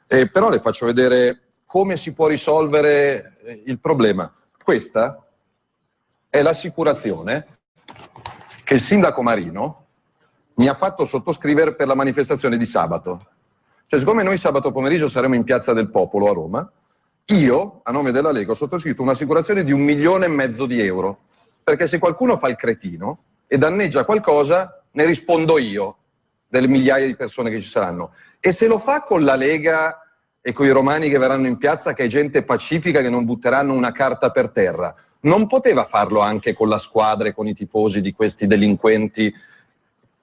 F: Però le faccio vedere come si può risolvere il problema. Questa è l'assicurazione che il sindaco Marino mi ha fatto sottoscrivere per la manifestazione di sabato. Cioè, siccome noi sabato pomeriggio saremo in Piazza del Popolo a Roma, io, a nome della Lega, ho sottoscritto un'assicurazione di 1,5 milioni di euro, perché se qualcuno fa il cretino e danneggia qualcosa, ne rispondo io, delle migliaia di persone che ci saranno. E se lo fa con la Lega e con i romani che verranno in piazza, che è gente pacifica, che non butteranno una carta per terra, non poteva farlo anche con la squadra e con i tifosi di questi delinquenti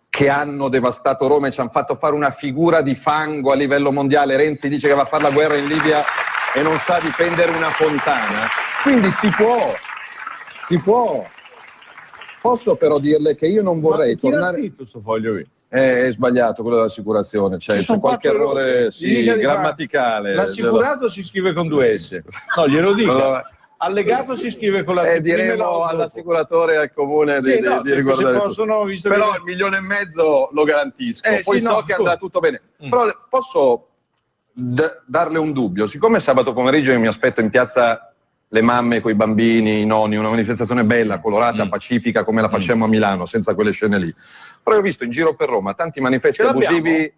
F: che hanno devastato Roma e ci hanno fatto fare una figura di fango a livello mondiale? Renzi dice che va a fare la guerra in Libia e non sa difendere una fontana. Quindi si può. Posso però dirle che io non vorrei tornare...
G: Chi ha scritto sto foglio qui?
F: È sbagliato quello dell'assicurazione, c'è qualche errore grammaticale.
G: L'assicurato si scrive con 2 S. No, glielo dico.
F: Allora,
G: allegato si scrive con la
F: diremo all'assicuratore e al comune di riguardare
G: possono, visto
F: però
G: che...
F: 1,5 milioni lo garantisco, poi
G: sì,
F: so che andrà tutto bene. Però darle un dubbio. Siccome sabato pomeriggio io mi aspetto in piazza le mamme con i bambini, i nonni, una manifestazione bella, colorata, pacifica come la facciamo a Milano, senza quelle scene lì. Però io ho visto in giro per Roma tanti manifesti abusivi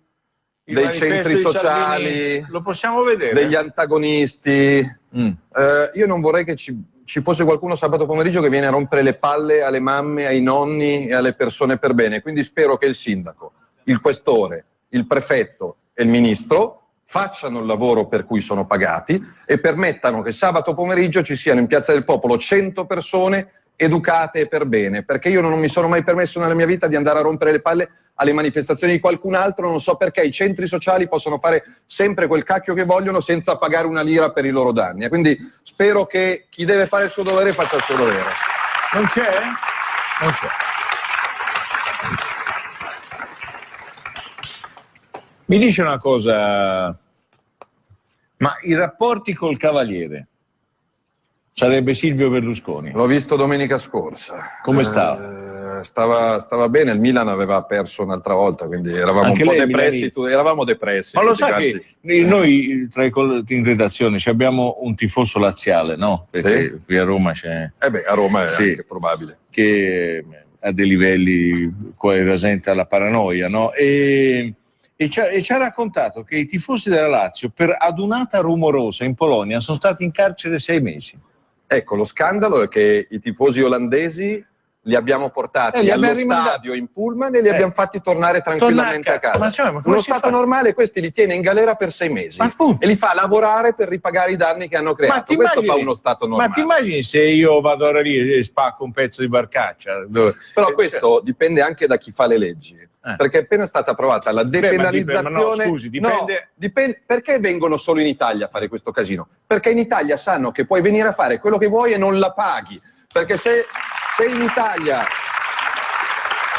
F: dei centri sociali,
G: lo possiamo vedere,
F: degli antagonisti. Io non vorrei che ci fosse qualcuno sabato pomeriggio che viene a rompere le palle alle mamme, ai nonni e alle persone per bene. Quindi spero che il sindaco, il questore, il prefetto e il ministro facciano il lavoro per cui sono pagati e permettano che sabato pomeriggio ci siano in Piazza del Popolo 100 persone educate e per bene, perché io non mi sono mai permesso nella mia vita di andare a rompere le palle alle manifestazioni di qualcun altro. Non so perché i centri sociali possono fare sempre quel cacchio che vogliono senza pagare una lira per i loro danni. Quindi spero che chi deve fare il suo dovere faccia il suo dovere.
G: Non c'è? Non c'è. Mi dice una cosa, ma i rapporti col Cavaliere? Sarebbe Silvio Berlusconi.
F: L'ho visto domenica scorsa.
G: Come stava?
F: Stava bene, il Milan aveva perso un'altra volta, quindi eravamo
G: Anche
F: un po'
G: lei,
F: depressi. Eravamo depressi.
G: Ma lo sa che noi tra i in redazione abbiamo un tifoso laziale, no? Perché qui a Roma c'è...
F: a Roma è anche probabile.
G: Che a dei livelli rasenta la paranoia, no? E ci ha raccontato che i tifosi della Lazio per adunata rumorosa in Polonia sono stati in carcere 6 mesi.
F: Ecco, lo scandalo è che i tifosi olandesi li abbiamo portati allo stadio in pullman e li abbiamo fatti tornare tranquillamente a casa. Uno stato normale questi li tiene in galera per 6 mesi e li fa lavorare per ripagare i danni che hanno creato. Questo fa uno stato normale.
G: Ma ti immagini se io vado ora lì e spacco un pezzo di barcaccia?
F: Però questo dipende anche da chi fa le leggi. Perché è appena stata approvata la depenalizzazione. Perché vengono solo in Italia a fare questo casino? Perché in Italia sanno che puoi venire a fare quello che vuoi e non la paghi. Perché se in Italia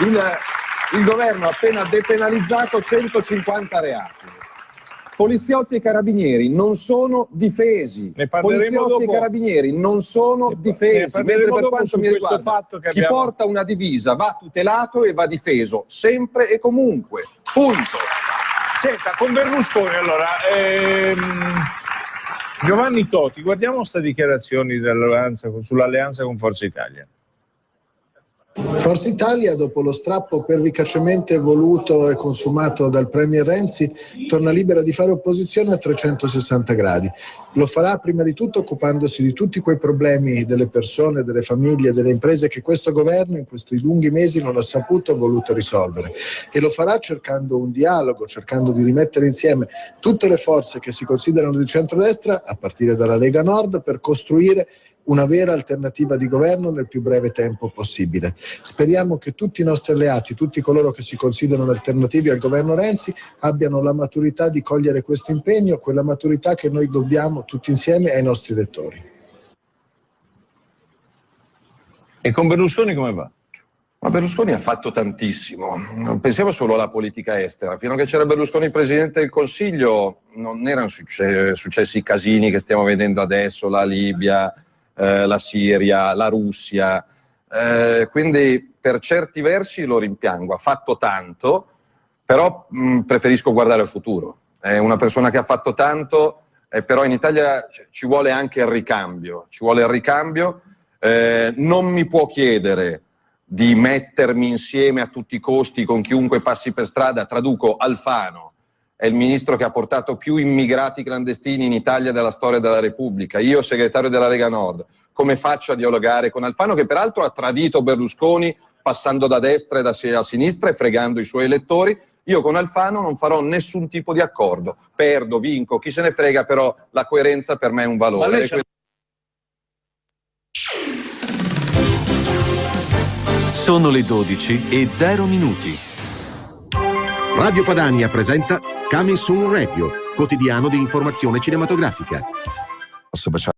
F: il governo ha appena depenalizzato 150 reati, poliziotti e carabinieri non sono difesi. Poliziotti e carabinieri non sono difesi. Mentre per quanto mi riguarda, chi porta una divisa va tutelato e va difeso, sempre e comunque. Punto.
G: Senta, con Berlusconi allora... Giovanni Toti, guardiamo queste dichiarazioni sull'alleanza con Forza Italia.
H: Forza Italia, dopo lo strappo pervicacemente voluto e consumato dal Premier Renzi, torna libera di fare opposizione a 360 gradi. Lo farà prima di tutto occupandosi di tutti quei problemi delle persone, delle famiglie, delle imprese che questo governo in questi lunghi mesi non ha saputo o voluto risolvere. E lo farà cercando un dialogo, cercando di rimettere insieme tutte le forze che si considerano di centrodestra, a partire dalla Lega Nord, per costruire una vera alternativa di governo nel più breve tempo possibile. Speriamo che tutti i nostri alleati, tutti coloro che si considerano alternativi al governo Renzi, abbiano la maturità di cogliere questo impegno, quella maturità che noi dobbiamo tutti insieme ai nostri elettori.
G: E con Berlusconi come va?
F: Ma Berlusconi ha fatto tantissimo. Non pensiamo solo alla politica estera. Fino a che c'era Berlusconi Presidente del Consiglio non erano successi i casini che stiamo vedendo adesso, la Libia, la Siria, la Russia, quindi per certi versi lo rimpiango. Ha fatto tanto, però preferisco guardare al futuro. È una persona che ha fatto tanto, però in Italia ci vuole anche il ricambio. Non mi può chiedere di mettermi insieme a tutti i costi con chiunque passi per strada. Traduco: Alfano è il ministro che ha portato più immigrati clandestini in Italia della storia della Repubblica. Io, segretario della Lega Nord, come faccio a dialogare con Alfano, che peraltro ha tradito Berlusconi passando da destra e a sinistra e fregando i suoi elettori? Io con Alfano non farò nessun tipo di accordo. Perdo, vinco, chi se ne frega, però la coerenza per me è un valore.
I: Sono le 12:00. Radio Padania presenta Coming Soon Radio, quotidiano di informazione cinematografica.
J: Posso baciare